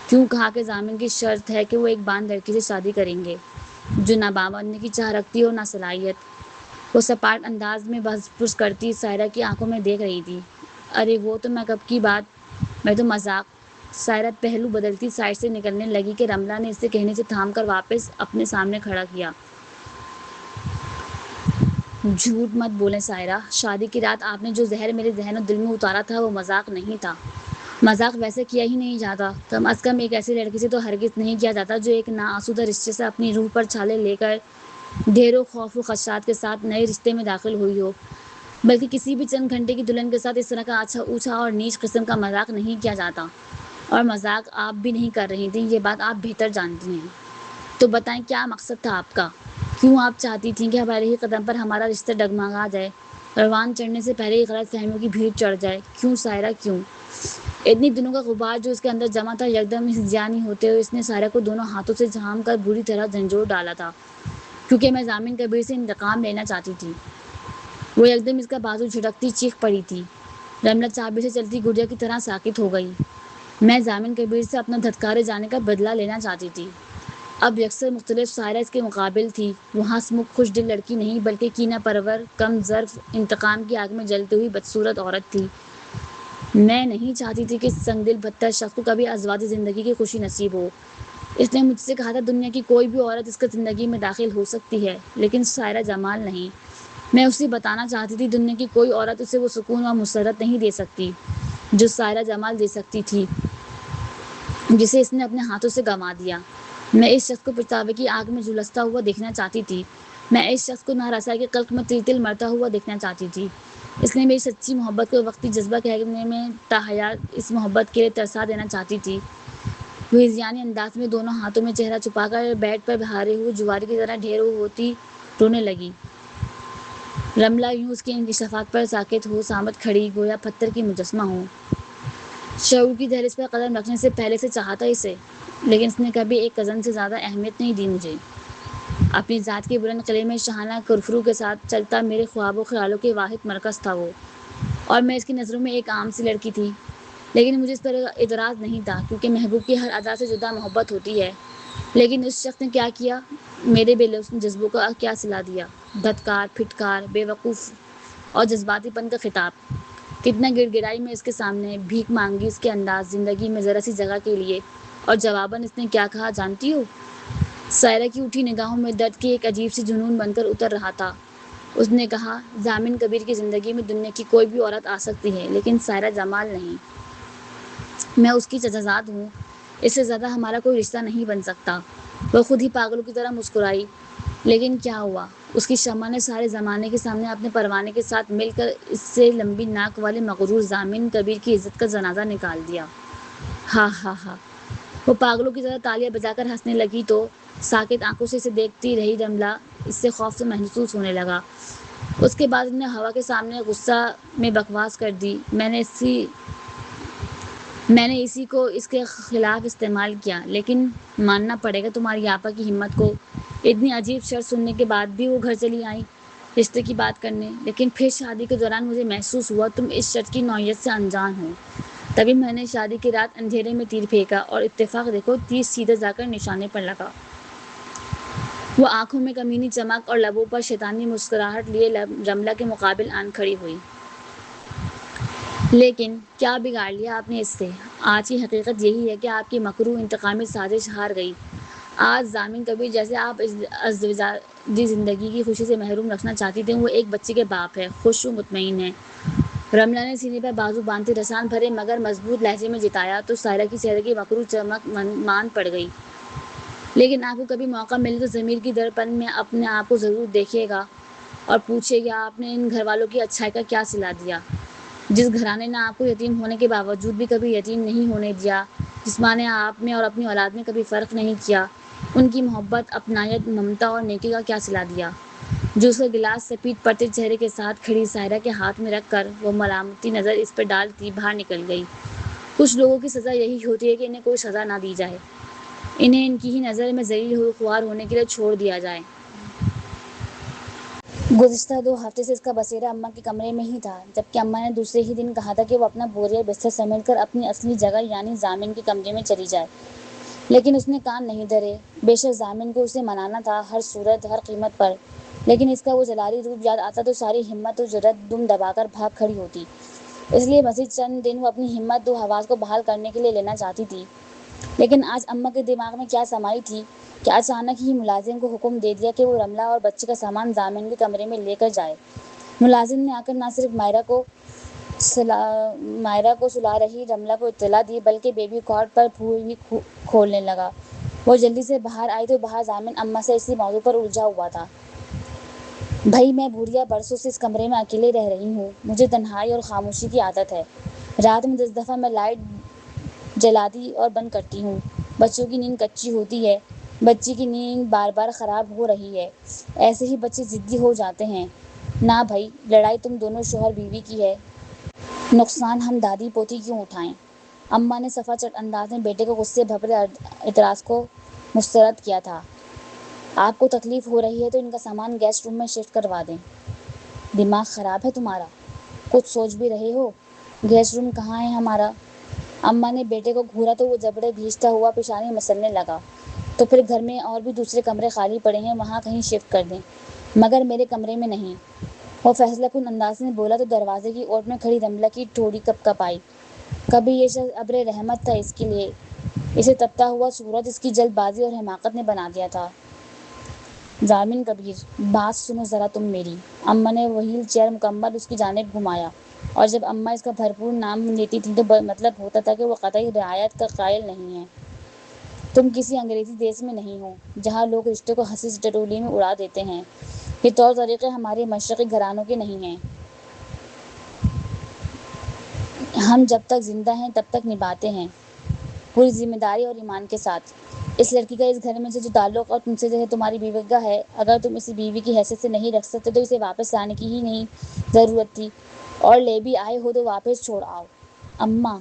کیوں کہا کہ ضامن کی شرط ہے کہ وہ ایک باندھ لڑکی سے شادی کریں گے، جو نہ باپ بننے کی چاہ رکھتی ہو نہ صلاحیت؟ وہ سپاٹ انداز میں بحث پرس کرتی سائرہ کی آنکھوں میں دیکھ رہی تھی۔ ارے وہ تو میں کب کی بات، میں تو مذاق۔ سائرہ پہلو بدلتی سائڈ سے نکلنے لگی کہ رملہ نے اسے کہنے سے تھام کر واپس اپنے سامنے کھڑا کیا۔ جھوٹ مت بولیں سائرہ، شادی کی رات آپ نے جو زہر میرے ذہن و دل میں اتارا تھا وہ مذاق نہیں تھا۔ مذاق ویسے کیا ہی نہیں جاتا، کم از کم ایک ایسی لڑکی سے تو ہرگز نہیں کیا جاتا جو ایک ناآسودہ رشتے سے اپنی روح پر چھالے لے کر ڈھیروں خوف و خدشات کے ساتھ نئے رشتے میں داخل ہوئی ہو۔ بلکہ کسی بھی چند گھنٹے کی دلہن کے ساتھ اس طرح کا آچھا اوچھا اور نیچ قسم کا مذاق نہیں کیا جاتا، اور مذاق آپ بھی نہیں کر رہی تھیں، یہ بات آپ بہتر جانتی ہیں۔ تو بتائیں کیا مقصد تھا آپ کا؟ کیوں آپ چاہتی تھیں کہ ہمارے ہی قدم پر ہمارا رشتہ ڈگمگا جائے، پروان چڑھنے سے پہلے ہی غلط فہمیوں کی بھیڑ چڑھ جائے؟ کیوں سائرہ کیوں؟ اتنی دنوں کا غبار جو اس کے اندر جمع تھا یکدم ہزیانی ہوتے ہوئے اس نے سائرہ کو دونوں ہاتھوں سے جھام کر بری طرح جھنجھوڑ ڈالا تھا۔ کیونکہ میں ضامن کبیر سے انتقام لینا چاہتی تھی۔ وہ یکدم اس کا بازو جھٹکتی چیخ پڑی تھی۔ رملہ چابی سے چلتی گڑیا کی طرح ساکت ہو گئی۔ میں ضامن کبیر سے اپنا دھتکارے جانے کا بدلہ لینا چاہتی تھی۔ اب یکسر مختلف سائرہ اس کے مقابل تھی۔ وہ ہنس مکھ خوش دل لڑکی نہیں بلکہ کینہ پرور، کم ظرف، انتقام کی آگ میں جلتی ہوئی بدصورت عورت تھی۔ میں نہیں چاہتی تھی کہ اس سنگ دل بدتر شخص کو کبھی ازواج زندگی کی خوشی نصیب ہو۔ اس نے مجھ سے کہا تھا دنیا کی کوئی بھی عورت اس کی زندگی میں داخل ہو سکتی ہے، لیکن سائرہ جمال نہیں۔ میں اسے بتانا چاہتی تھی دنیا کی کوئی عورت اسے وہ سکون اور مسرت نہیں دے سکتی جو سائرہ جمال دے سکتی تھی، جسے اس نے اپنے ہاتھوں سے گنوا دیا۔ میں اس شخص کو پچھتاوے کی آگ میں جھلستا ہوا دیکھنا چاہتی تھی۔ میں اس شخص کو نارسائی کے قلق میں تل تل مرتا ہوا دیکھنا چاہتی تھی۔ اس نے میری سچی محبت کو وقتی جذبہ کہنے میں تاحیات اس محبت کے لیے ترسا دینا چاہتی تھی۔ وہ ہذیانی انداز میں دونوں ہاتھوں میں چہرہ چھپا کر بیڈ پر ہارے ہوئے جواری کی طرح ڈھیر ہوتی رونے لگی۔ رملہ یوں اس کے انکشافات پر ساکت ہو سامت کھڑی، گویا پتھر کی مجسمہ ہو۔ شعور کی دہلیز پر قدم رکھنے سے پہلے سے چاہتا اسے، لیکن اس نے کبھی ایک کزن سے زیادہ اہمیت نہیں دی مجھے۔ اپنی ذات کے بلند قلعے میں شاہانہ کرفرو کے ساتھ چلتا میرے خواب و خیالوں کے واحد مرکز تھا وہ، اور میں اس کی نظروں میں ایک عام سی لڑکی تھی۔ لیکن مجھے اس پر اعتراض نہیں تھا، کیونکہ محبوب کی ہر ادا سے جدا محبت ہوتی ہے۔ لیکن اس شخص نے کیا کیا؟ میرے بے لوث جذبوں کا کیا صلا دیا؟ دھتکار، پھٹکار، بے وقوف اور جذباتی پن کا خطاب۔ کتنا گڑ گڑائی میں اس کے سامنے، بھیک مانگی اس کے انداز زندگی میں ذرا سی جگہ کے لیے، اور جواباً اس نے کیا کہا جانتی ہو؟ سائرہ کی اٹھی نگاہوں میں درد کے ایک عجیب سی جنون بن کر اتر رہا تھا۔ اس نے کہا، ضامن کبیر کی زندگی میں دنیا کی کوئی بھی عورت آ سکتی ہے، لیکن سائرہ جمال نہیں۔ میں اس کی چچازاد ہوں، اس سے زیادہ ہمارا کوئی رشتہ نہیں بن سکتا۔ وہ خود ہی پاگلوں کی طرح مسکرائی۔ لیکن کیا ہوا؟ اس کی شمع نے سارے زمانے کے سامنے اپنے پروانے کے ساتھ مل کر اس سے لمبی ناک والے مغرور ضامن کبیر کی عزت کا جنازہ نکال دیا۔ ہا ہا ہا۔ وہ پاگلوں کی طرح تالیاں بجا کر ہنسنے لگی تو ساکت آنکھوں سے اسے دیکھتی رہی رملہ اس سے خوف سے محسوس ہونے لگا۔ اس کے بعد انہیں ہوا کے سامنے غصہ میں بکواس کر دی۔ میں نے اسی کو اس کے خلاف استعمال کیا، لیکن ماننا پڑے گا تمہاری آپا کی ہمت کو۔ اتنی عجیب شرط سننے کے بعد بھی وہ گھر چلی آئیں رشتے کی بات کرنے۔ لیکن پھر شادی کے دوران مجھے محسوس ہوا تم اس شرط کی نوعیت سے انجان ہو۔ تبھی میں نے شادی کی رات اندھیرے میں تیر پھینکا، اور اتفاق دیکھو تیر سیدھے جا کر نشانے پر لگا۔ وہ آنکھوں میں کمینی چمک اور لبوں پر شیطانی مسکراہٹ لیے رملہ کے مقابل آن کھڑی ہوئی۔ لیکن کیا بگاڑ لیا آپ نے اس سے؟ آج کی حقیقت یہی ہے کہ آپ کی مکروہ انتقامی سازش ہار گئی۔ آج ضامن کبیر جیسے آپ ازدواجی زندگی کی خوشی سے محروم رکھنا چاہتی تھیں، وہ ایک بچے کے باپ ہے، خوش و مطمئن ہے۔ رملہ نے سینے پر بازو باندھتے رسان بھرے مگر مضبوط لہجے میں جتایا تو سائرہ کی چہرے کی مکروہ چمک مان پڑ گئی۔ لیکن آپ کو کبھی موقع ملے تو ضمیر کی دڑپن میں اپنے آپ کو ضرور دیکھیے گا اور پوچھیے گا آپ نے ان گھر والوں کی اچھائی کا کیا صلہ دیا، جس گھرانے نے آپ کو یتیم ہونے کے باوجود بھی کبھی یتیم نہیں ہونے دیا، جس ماں نے آپ میں اور اپنی اولاد میں کبھی فرق نہیں کیا، ان کی محبت، اپنائیت، ممتا اور نیکی کا کیا صلہ دیا، جو اس کا گلاس سفید پڑتے چہرے کے ساتھ کھڑی سائرہ کے ہاتھ میں رکھ کر وہ ملامتی نظر اس پر ڈالتی باہر نکل گئی۔ کچھ لوگوں کی سزا یہی ہوتی ہے کہ انہیں کوئی سزا نہ دی جائے، انہیں ان کی ہی نظر میں ذلیل خوار ہونے کے لیے چھوڑ دیا جائے۔ گزشتہ 2 ہفتے سے اس کا بسیرا اماں کے کمرے میں ہی تھا، جبکہ اماں نے دوسرے ہی دن کہا تھا کہ وہ اپنا بوریا بستر سمیٹ کر اپنی اصلی جگہ یعنی ضامن کے کمرے میں چلی جائے، لیکن اس نے کان نہیں دھرے۔ بے شک ضامن کو اسے منانا تھا ہر صورت ہر قیمت پر، لیکن اس کا وہ جلالی روپ یاد آتا تو ساری ہمت و جرأت دم دبا کر بھاگ کھڑی ہوتی۔ اس لیے مزید چند دن وہ اپنی ہمت و حواس کو بحال کرنے کے لیے لینا چاہتی تھی۔ لیکن آج اماں کے دماغ میں کیا سمائی تھی کہ اچانک ہی ملازم کو حکم دے دیا کہ وہ رملہ اور بچے کا سامان ضامن کے کمرے میں لے کر جائے۔ ملازم نے آ کر نہ صرف مائرہ کو سلا رہی رملہ کو اطلاع دی بلکہ بیبی کواٹ پر پھول بھی کھولنے لگا۔ وہ جلدی سے باہر آئی تو باہر ضامن اماں سے اسی موضوع پر الجھا ہوا تھا۔ بھئی میں بھوریا برسوں سے اس کمرے میں اکیلے رہ رہی ہوں، مجھے تنہائی اور خاموشی کی عادت ہے۔ رات میں 10 دفعہ میں لائٹ جلاتی اور بند کرتی ہوں۔ بچوں کی نیند کچی ہوتی ہے، بچی کی نیند بار بار خراب ہو رہی ہے، ایسے ہی بچے ضدی ہو جاتے ہیں۔ نہ بھائی، لڑائی تم دونوں شوہر بیوی کی ہے، نقصان ہم دادی پوتی کیوں اٹھائیں؟ اماں نے صفا چٹ انداز میں بیٹے کو غصے بھرے اعتراض کو مسترد کیا تھا۔ آپ کو تکلیف ہو رہی ہے تو ان کا سامان گیسٹ روم میں شفٹ کروا دیں۔ دماغ خراب ہے تمہارا؟ کچھ سوچ بھی رہے ہو؟ گیسٹ روم کہاں ہے ہمارا؟ اماں نے بیٹے کو گھورا تو وہ جبڑے بھیجتا ہوا پیشانی مسلنے لگا۔ تو پھر گھر میں اور بھی دوسرے کمرے خالی پڑے ہیں، وہاں کہیں شفٹ کر دیں، مگر میرے کمرے میں نہیں۔ وہ فیصلہ کن انداز میں بولا تو دروازے کی اوٹ میں کھڑی رملہ کی ٹھوڑی کپ کپ آئی۔ کبھی یہ شخص ابر رحمت تھا اس کے لیے، اسے تپتا ہوا سورج اس کی جلد بازی اور حماقت نے بنا دیا تھا۔ زامن کبیر، بات سنو ذرا تم میری۔ اماں نے وہیل چیئر مکمل اس کی جانب گھمایا، اور جب اماں اس کا بھرپور نام لیتی تھی تو مطلب ہوتا تھا کہ وہ قطعی رعایت کا قائل نہیں ہے۔ تم کسی انگریزی دیس میں نہیں ہو جہاں لوگ رشتے کو ہنسی سے ٹٹولی میں اڑا دیتے ہیں۔ یہ طور طریقے ہمارے مشرقی گھرانوں کے نہیں ہیں۔ ہم جب تک زندہ ہیں تب تک نبھاتے ہیں، پوری ذمہ داری اور ایمان کے ساتھ۔ اس لڑکی کا اس گھر میں سے جو تعلق اور تم سے جو تمہاری بیوی کا ہے، اگر تم اسے بیوی کی حیثیت سے نہیں رکھ سکتے تو اسے واپس لانے کی ہی نہیں ضرورت تھی، اور لے بھی آئے ہو تو واپس چھوڑ آؤ۔ اماں،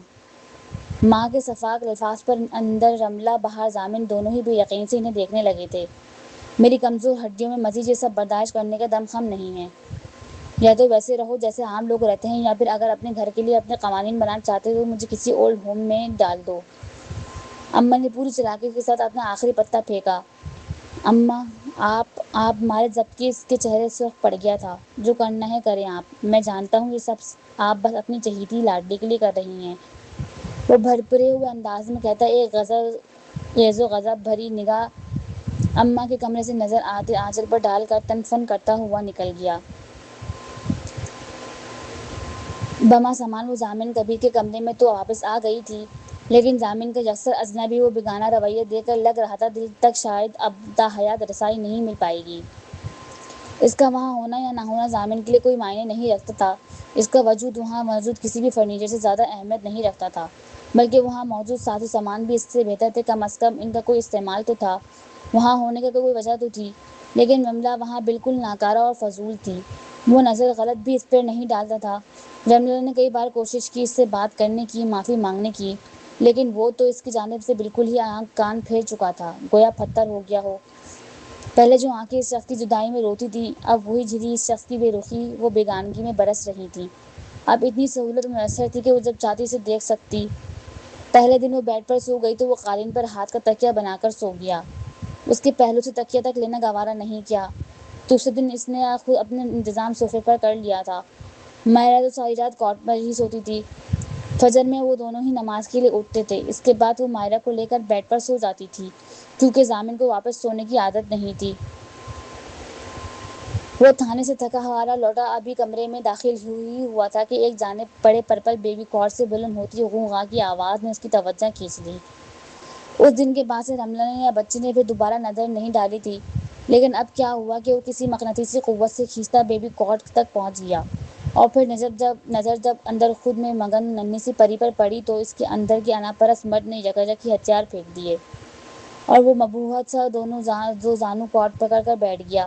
ماں کے شفاف الفاظ پر اندر رملہ باہر زامن دونوں ہی بے یقین سے انہیں دیکھنے لگے تھے۔ میری کمزور ہڈیوں میں مزید یہ سب برداشت کرنے کا دم خم نہیں ہے۔ یا تو ویسے رہو جیسے عام لوگ رہتے ہیں، یا پھر اگر اپنے گھر کے لیے اپنے قوانین بنانا چاہتے ہو تو مجھے کسی اولڈ ہوم میں ڈال دو۔ اماں نے پوری چلاکی کے ساتھ اپنا آخری پتا پھینکا۔ اماں، آپ ہمارے ضبط کی اس کے چہرے سے سرخ پڑ گیا تھا۔ جو کرنا ہے کریں آپ، میں جانتا ہوں یہ سب آپ بس اپنی چہیتی لاڈلی کے لیے کر رہی ہیں۔ وہ بھرپورے ہوئے انداز میں کہتا ایک غیظ و غضب بھری نگاہ اماں کے کمرے سے نظر آتے آنچل پر ڈال کر تن فن کرتا ہوا نکل گیا۔ بما سامان وہ زامن کبیر کے کمرے میں تو واپس آ گئی تھی، لیکن زامن کا یکسر اجنبی و بیگانہ رویہ دیکھ کر لگ رہا تھا دل تک شاید اب تا حیات رسائی نہیں مل پائے گی۔ اس کا وہاں ہونا یا نہ ہونا زامن کے لیے کوئی معنی نہیں رکھتا تھا۔ اس کا وجود وہاں موجود کسی بھی فرنیچر سے زیادہ اہمیت نہیں رکھتا تھا، بلکہ وہاں موجود ساز و سامان بھی اس سے بہتر تھے۔ کم از کم ان کا کوئی استعمال تو تھا، وہاں ہونے کا کوئی وجہ تو تھی۔ لیکن رملہ وہاں بالکل ناکارہ اور فضول تھی۔ وہ نظر غلط بھی اس پر نہیں ڈالتا تھا۔ رملہ نے کئی بار کوشش کی اس سے بات کرنے کی، معافی مانگنے کی، لیکن وہ تو اس کی جانب سے بالکل ہی آنکھ کان پھیر چکا تھا، گویا پتھر ہو گیا ہو۔ پہلے جو آنکھیں اس شخص کی جدائی میں روتی تھیں، اب وہی جھلی اس شخص کی بے رخی و بیگانگی میں برس رہی تھیں۔ اب اتنی سہولت میسر تھی کہ وہ جب چاہتی اسے دیکھ سکتی۔ پہلے دن وہ بیڈ پر سو گئی تو وہ قالین پر ہاتھ کا تکیہ بنا کر سو گیا، اس کے پہلو سے تکیہ تک لینا گوارا نہیں کیا۔ دوسرے دن اس نے خود اپنا انتظام صوفے پر کر لیا تھا۔ مائرہ تو ساری رات کاٹ پر ہی سوتی تھی۔ فجر میں وہ دونوں ہی نماز کے لیے اٹھتے تھے، اس کے بعد وہ مائرہ کو لے کر بیڈ پر سو جاتی تھی، کیونکہ زامن کو واپس سونے کی عادت نہیں تھی۔ وہ تھانے سے تھکا ہارا لوٹا ابھی کمرے میں داخل ہی ہوا تھا کہ ایک جانب پڑے پرپل بیبی کواٹ سے بلند ہوتی غوغا کی آواز نے اس کی توجہ کھینچ لی۔ اس دن کے بعد سے رملہ نے یا بچی نے پھر دوبارہ نظر نہیں ڈالی تھی، لیکن اب کیا ہوا کہ وہ کسی مقناطیسی قوت سے کھینچتا بیبی کواٹ تک پہنچ گیا، اور پھر نظر جب اندر خود میں مگن ننھی سی پری پر پڑی تو اس کے اندر کے انا پرست مرد نے یکایک ہتھیار پھینک دیے، اور وہ مبہوت سا دو زانو کواٹ پکڑ کر بیٹھ گیا۔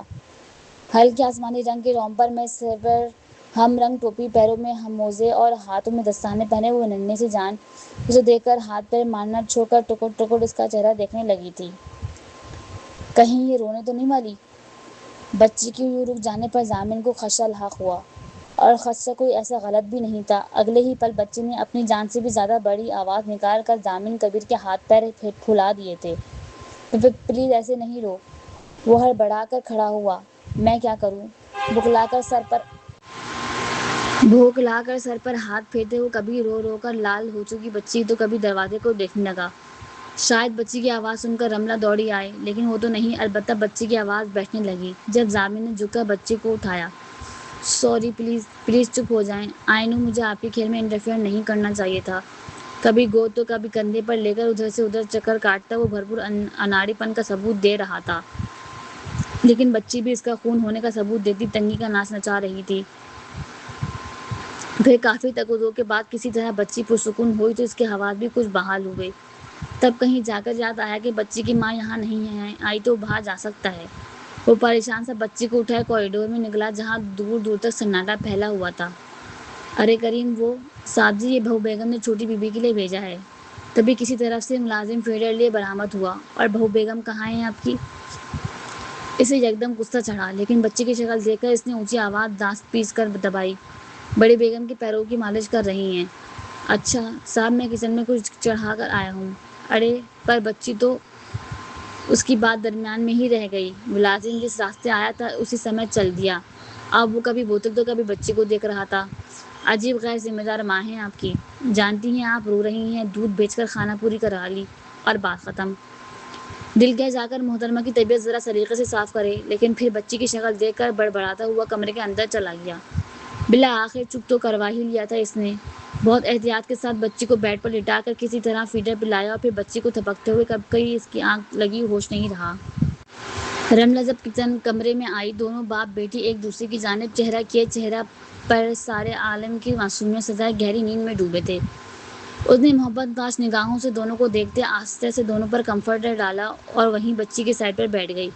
ہلکے آسمانی رنگ کے رومپر میں سر پر ہم رنگ ٹوپی، پیروں میں موزے اور ہاتھوں میں دستانے پہنے وہ ننھی سی جان اسے دیکھ کر ہاتھ پیر مارنا چھوڑ کر ٹکر ٹکر اس کا چہرہ دیکھنے لگی تھی۔ کہیں یہ رونے تو نہیں والی؟ بچی کے یوں رک جانے پر زامن کو خدشہ لاحق ہوا، اور خدشہ کوئی ایسا غلط بھی نہیں تھا۔ اگلے ہی پل بچی نے اپنی جان سے بھی زیادہ بڑی آواز نکال کر زامن کبیر کے ہاتھ پیر پھلا دیے تھے۔ پلیز ایسے نہیں رو۔ وہ ہڑبڑا کر کھڑا ہوا۔ میں کیا کروں؟ بھوکلا کر سر پر ہاتھ پھیرتے ہوئے کبھی رو رو کر لال ہو چکی بچی تو کبھی دروازے کو دیکھنے لگا۔ شاید بچی کی آواز سن کر رملہ دوڑی آئے، لیکن وہ تو نہیں، البتہ بچی کی آواز بیٹھنے لگی جب زامن نے جھک کر بچی کو اٹھایا۔ سوری، پلیز چپ ہو جائیں۔ آئی نو مجھے آپ کے کھیل میں انٹرفیئر نہیں کرنا چاہیے تھا۔ کبھی گود تو کبھی کندھے پر لے کر ادھر سے ادھر چکر کاٹتا وہ بھرپور اناڑی پن کا ثبوت دے رہا تھا، لیکن بچی بھی اس کا خون ہونے کا ثبوت دیتی تنگی کا ناچ نچا رہی تھی۔ پھر کافی تک و دو کے بعد کسی طرح بچی پرسکون ہوئی تو اس کے حواس بھی کچھ بحال ہوئے۔ تب کہیں جا کر یاد آیا کہ بچی کی ماں یہاں نہیں آئی تو باہر جا سکتا ہے۔ وہ پریشان سا بچی کو اٹھائے کوریڈور میں نکلا جہاں دور دور تک سناٹا پھیلا ہوا تھا۔ ارے کریم، وہ صاحب جی، یہ بہو بیگم نے چھوٹی بی بی کے لیے بھیجا ہے۔ تبھی کسی طرف سے ملازم فیڈر لیے برآمد ہوا۔ اور بہو بیگم کہاں ہیں آپ کی؟ اسے یکدم غصہ چڑھا، لیکن بچی کی شکل دیکھ کر اس نے اونچی آواز دانت پیس کر دبائی۔ بڑی بیگم کے پیروں کی مالش کر رہی ہیں۔ اچھا صاحب، میں کچن میں کچھ چڑھا کر آیا ہوں۔ ارے پر بچی تو… اس کی بات درمیان میں ہی رہ گئی۔ ملازم جس راستے آیا تھا اسی سمت چل دیا۔ اب وہ کبھی بوتل تو کبھی بچے کو دیکھ رہا تھا۔ عجیب غیر ذمہ دار ماں ہیں آپ کی۔ جانتی ہیں آپ رو رہی ہیں، دودھ بیچ کر کھانا پوری کرا لی اور بات ختم۔ دل کہہ جا کر محترمہ کی طبیعت ذرا سلیقے سے صاف کرے، لیکن پھر بچی کی شکل دیکھ کر بڑبڑاتا ہوا کمرے کے اندر چلا گیا۔ بالآخر چپ تو کروا ہی لیا تھا اس نے۔ بہت احتیاط کے ساتھ بچی کو بیڈ پر لٹا کر کسی طرح فیڈر پلایا اور پھر بچی کو تھپکتے ہوئے کہیں اس کی آنکھ لگی ہوش نہیں رہا۔ رملہ جب کچن کمرے میں آئی، دونوں باپ بیٹی ایک دوسرے کی جانب چہرہ کیے چہرہ پر سارے عالم کی معصومیت سجائے گہری نیند میں ڈوبے تھے۔ اس نے محبت باز نگاہوں سے دونوں کو دیکھتے آہستہ سے دونوں پر کمفرٹر ڈالا اور وہیں بچی کے سائڈ پر بیٹھ گئی۔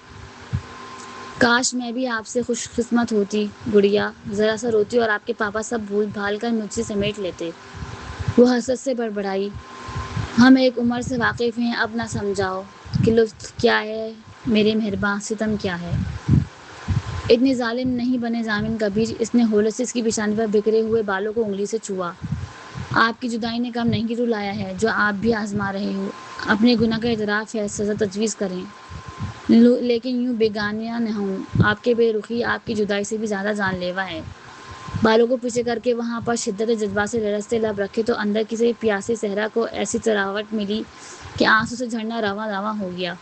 کاش میں بھی آپ سے خوش قسمت ہوتی گڑیا، ذرا سا روتی اور آپ کے پاپا سب بھول بھال کر مجھ سے سمیٹ لیتے۔ وہ حسرت سے بڑبڑائی، ہم ایک عمر سے واقف ہیں، اب نہ سمجھاؤ کہ لطف کیا ہے میرے مہرباں، ستم کیا ہے۔ اتنے ظالم نہیں بنے ضامن کبیر۔ اس نے ہولے سے اس کی پیشانی پر بکھرے ہوئے بالوں کو انگلی سے چھوا۔ آپ کی جدائی نے کم نہیں رلایا ہے جو آپ بھی آزما رہے ہو۔ اپنے گناہ کا اعتراف ہے، سزا تجویز کریں، لیکن یوں بیگانہ نہ ہوں۔ آپ کی بے رخی آپ کی جدائی سے بھی زیادہ جان لیوا ہے۔ بالوں کو پیچھے کر کے وہاں پر شدت جذبات سے لرزتے لب رکھے تو اندر کسی پیاسے صحرا کو ایسی تراوٹ ملی کہ آنسو سے جھرنا رواں رواں ہو گیا۔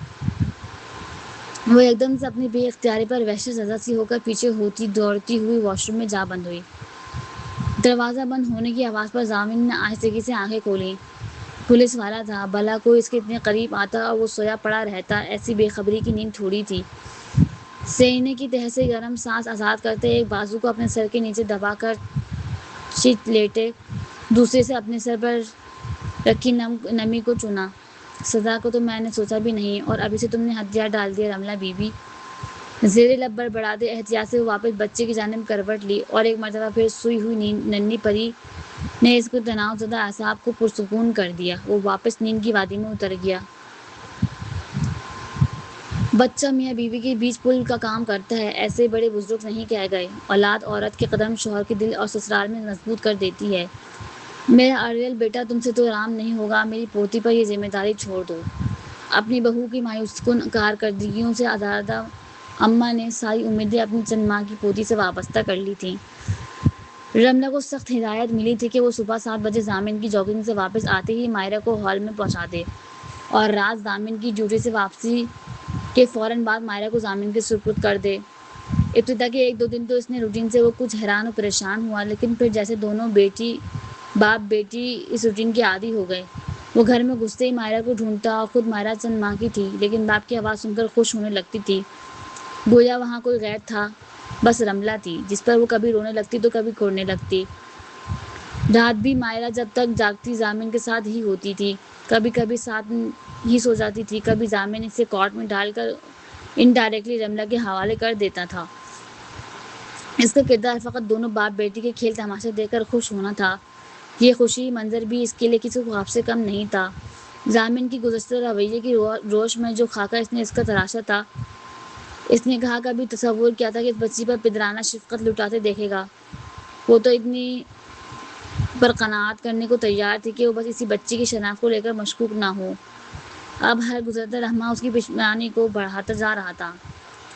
وہ ایک دم سے اپنی بے اختیاری پر وحشت زدہ سی ہو کر پیچھے ہوتی دوڑتی ہوئی واش روم میں جا بند ہوئی۔ دروازہ بند ہونے کی آواز پر ضامن نے آہستگی سے آنکھیں کھولیں۔ پولیس والا تھا، بھلا کوئی اس کے اتنے قریب آتا اور وہ سویا پڑا رہتا، ایسی بے خبری کی نیند تھوڑی تھی۔ سینے کی تہہ سے گرم سانس آزاد کرتے ایک بازو کو اپنے سر کے نیچے دبا کر چت لیٹے، دوسرے سے اپنے سر پر رکھی نمی کو چنا۔ سزا کو تو میں نے سوچا بھی نہیں اور ابھی سے تم نے ہتھیار ڈال دیا رملہ بی بی۔ زیر لب بڑبڑاتے احتیاط سے وہ واپس بچے کی جانب کروٹ لی اور ایک مرتبہ پھر سوئی ہوئی ننھی پری نے اس کو تناؤ زدہ اعصاب کو پرسکون کر دیا۔ وہ واپس نیند کی وادی میں اتر گیا۔ بچہ میاں بیوی کے بیچ پل کا کام کرتا ہے، ایسے بڑے بزرگ نہیں کہہ گئے۔ اولاد عورت کے قدم شوہر کے دل اور سسرال میں مضبوط کر دیتی ہے۔ میرا ارریل بیٹا، تم سے تو آرام نہیں ہوگا، میری پوتی پر یہ ذمہ داری چھوڑ دو۔ اپنی بہو کی مایوس کن کارکردگیوں سے آزادہ اماں نے ساری امیدیں اپنی چند ماہ کی پوتی سے وابستہ کر لی تھیں۔ رملہ کو سخت ہدایت ملی تھی کہ وہ صبح 7 بجے ضامن کی جاگنگ سے واپس آتے ہی مائرہ کو ہال میں پہنچا دے اور رات ضامن کی ڈیوٹی سے واپسی کے فوراً بعد مائرہ کو ضامن کے سپرد کر دے۔ ابتدا کے 1-2 دن تو اس نے روٹین سے وہ کچھ حیران و پریشان ہوا، لیکن پھر جیسے دونوں باپ بیٹی اس روٹین کے عادی ہو گئے۔ وہ گھر میں گھستے ہی مائرہ کو ڈھونڈتا اور خود مائرہ چند ماہ کی تھی، لیکن باپ کی آواز سن کر خوش ہونے لگتی تھی، گویا وہاں کوئی غیر تھا، بس رملہ تھی جس پر وہ کبھی رونے لگتی تو کبھی کھوڑنے لگتی۔ رات بھی مائرہ جب تک جاگتی ضامن کے ساتھ ہی ہوتی تھی، کبھی کبھی ساتھ ہی سو جاتی تھی، کبھی ضامن اسے کارٹ میں ڈال کر انڈائریکٹلی رملہ کے حوالے کر دیتا تھا۔ اس کا کردار فقط دونوں باپ بیٹی کے کھیل تماشے دیکھ کر خوش ہونا تھا۔ یہ خوشی منظر بھی اس کے لیے کسی خواب سے کم نہیں تھا۔ ضامن کی گزشتہ رویے کی روش میں جو خاکہ اس نے اس کا تراشا تھا، اس نے کہا کبھی تصور کیا تھا کہ اس بچی پر پدرانہ شفقت لٹاتے دیکھے گا؟ وہ تو اتنی پر قناعت کرنے کو تیار تھی کہ وہ بس اسی بچی کی شناخت کو لے کر مشکوک نہ ہو۔ اب ہر گزرتا لمحہ اس کی پشیمانی کو بڑھاتا جا رہا تھا۔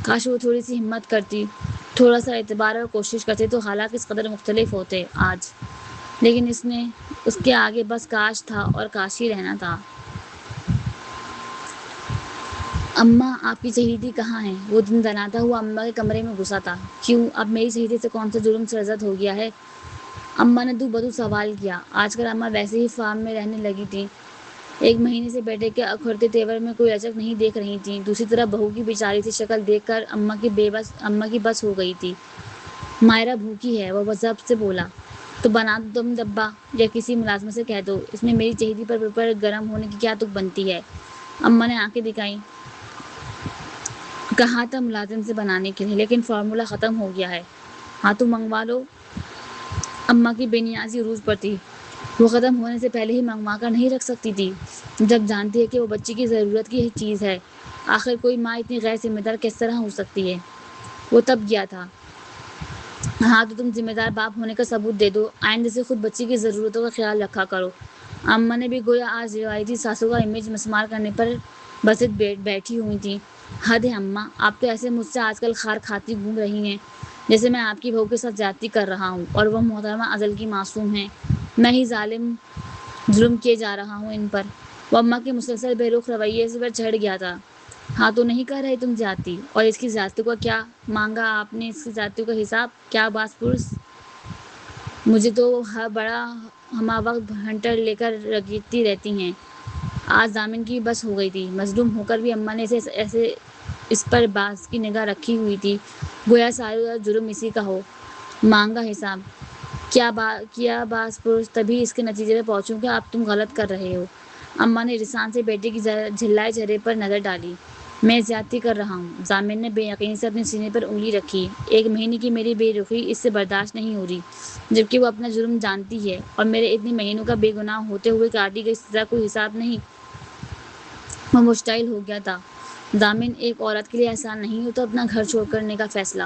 کاش وہ تھوڑی سی ہمت کرتی، تھوڑا سا اعتبار اور کوشش کرتے تو حالات اس قدر مختلف ہوتے آج، لیکن اس کے آگے بس کاش تھا اور کاش ہی رہنا تھا۔ اماں، آپ کی چہیتی کہاں ہے؟ وہ دن دناتا ہوا اماں کے کمرے میں گھسا تھا۔ کیوں، اب میری چہیتی سے کون سا جرم سرزد ہو گیا ہے؟ اماں نے دو بدو سوال کیا۔ آج کل اماں ویسے ہی فارم میں رہنے لگی تھیں۔ 1 مہینے سے بیٹے کے اکھڑتے تیور میں کوئی لچک نہیں دیکھ رہی تھیں۔ دوسری طرف بہو کی بیچاری سی شکل دیکھ کر اماں کی بس ہو گئی تھی۔ مائرہ بھوکی ہے، وہ ضبط سے بولا۔ تو بنا دو تم ڈبہ، یا کسی ملازمہ سے کہہ دو، اس میں میری چہیتی پر گرم ہونے کی کیا تک بنتی ہے؟ اماں نے آنکھیں دکھائیں۔ کہا تھا ملازم سے بنانے کے لیے، لیکن فارمولہ ختم ہو گیا ہے۔ ہاں تو منگوا لو۔ اماں کی بے نیازی عروج پر تھی۔ وہ ختم ہونے سے پہلے ہی منگوا کر نہیں رکھ سکتی تھی، جب جانتی ہے کہ وہ بچی کی ضرورت کی چیز ہے۔ آخر کوئی ماں اتنی غیر ذمہ دار کس طرح ہو سکتی ہے؟ وہ تب گیا تھا۔ ہاں تو تم ذمہ دار باپ ہونے کا ثبوت دے دو، آئندہ سے خود بچی کی ضرورتوں کا خیال رکھا کرو۔ اماں نے بھی گویا آج روایتی ساسوں کا امیج مسمار کرنے پر بسط بیٹھی ہوئی تھیں۔ حد ہے اماں، آپ تو ایسے مجھ سے آج کل خار کھاتی گھوم رہی ہیں۔ جیسے میں آپ کی بہو کے ساتھ زیادتی کر رہا ہوں اور وہ محترمہ ازل کی معصوم ہیں. میں ہی ظلم کیے جا رہا ہوں ان پر. وہ اماں کے مسلسل بے رخ رویے سے پر چڑھ گیا تھا. ہاں تو نہیں کر رہے تم زیادتی؟ اور اس کی زیادتی کو کیا مانگا آپ نے؟ اس کی زیادتی کا حساب کیا باز پرس؟ مجھے تو بڑا ہمہ وقت ہنٹر لے کر رگڑتی رہتی ہیں. آج ضامن کی بس ہو گئی تھی. مظلوم ہو کر بھی اماں نے ایسے اس پر باز کی نگاہ رکھی ہوئی تھی گویا سارا جرم اسی کا ہو. مانگا حساب کیا باز پرس تبھی اس کے نتیجے پہ پہنچوں کہ اب تم غلط کر رہے ہو. اماں نے رسان سے بیٹے کی جھلائے چہرے پر نظر ڈالی. میں زیادتی کر رہا ہوں. ضامن نے بے یقینی سے اپنے سینے پر انگلی رکھی. 1 مہینے کی میری بے رخی اس سے برداشت نہیں ہو رہی جبکہ وہ اپنا جرم جانتی ہے اور میرے اتنے مہینوں کا بے گناہ ہوتے ہوئے کاٹی گئی سزا کوئی حساب نہیں. وہ مشتعل ہو گیا تھا. ضامن ایک عورت کے لیے آسان نہیں ہوتا اپنا گھر چھوڑ کرنے کا فیصلہ.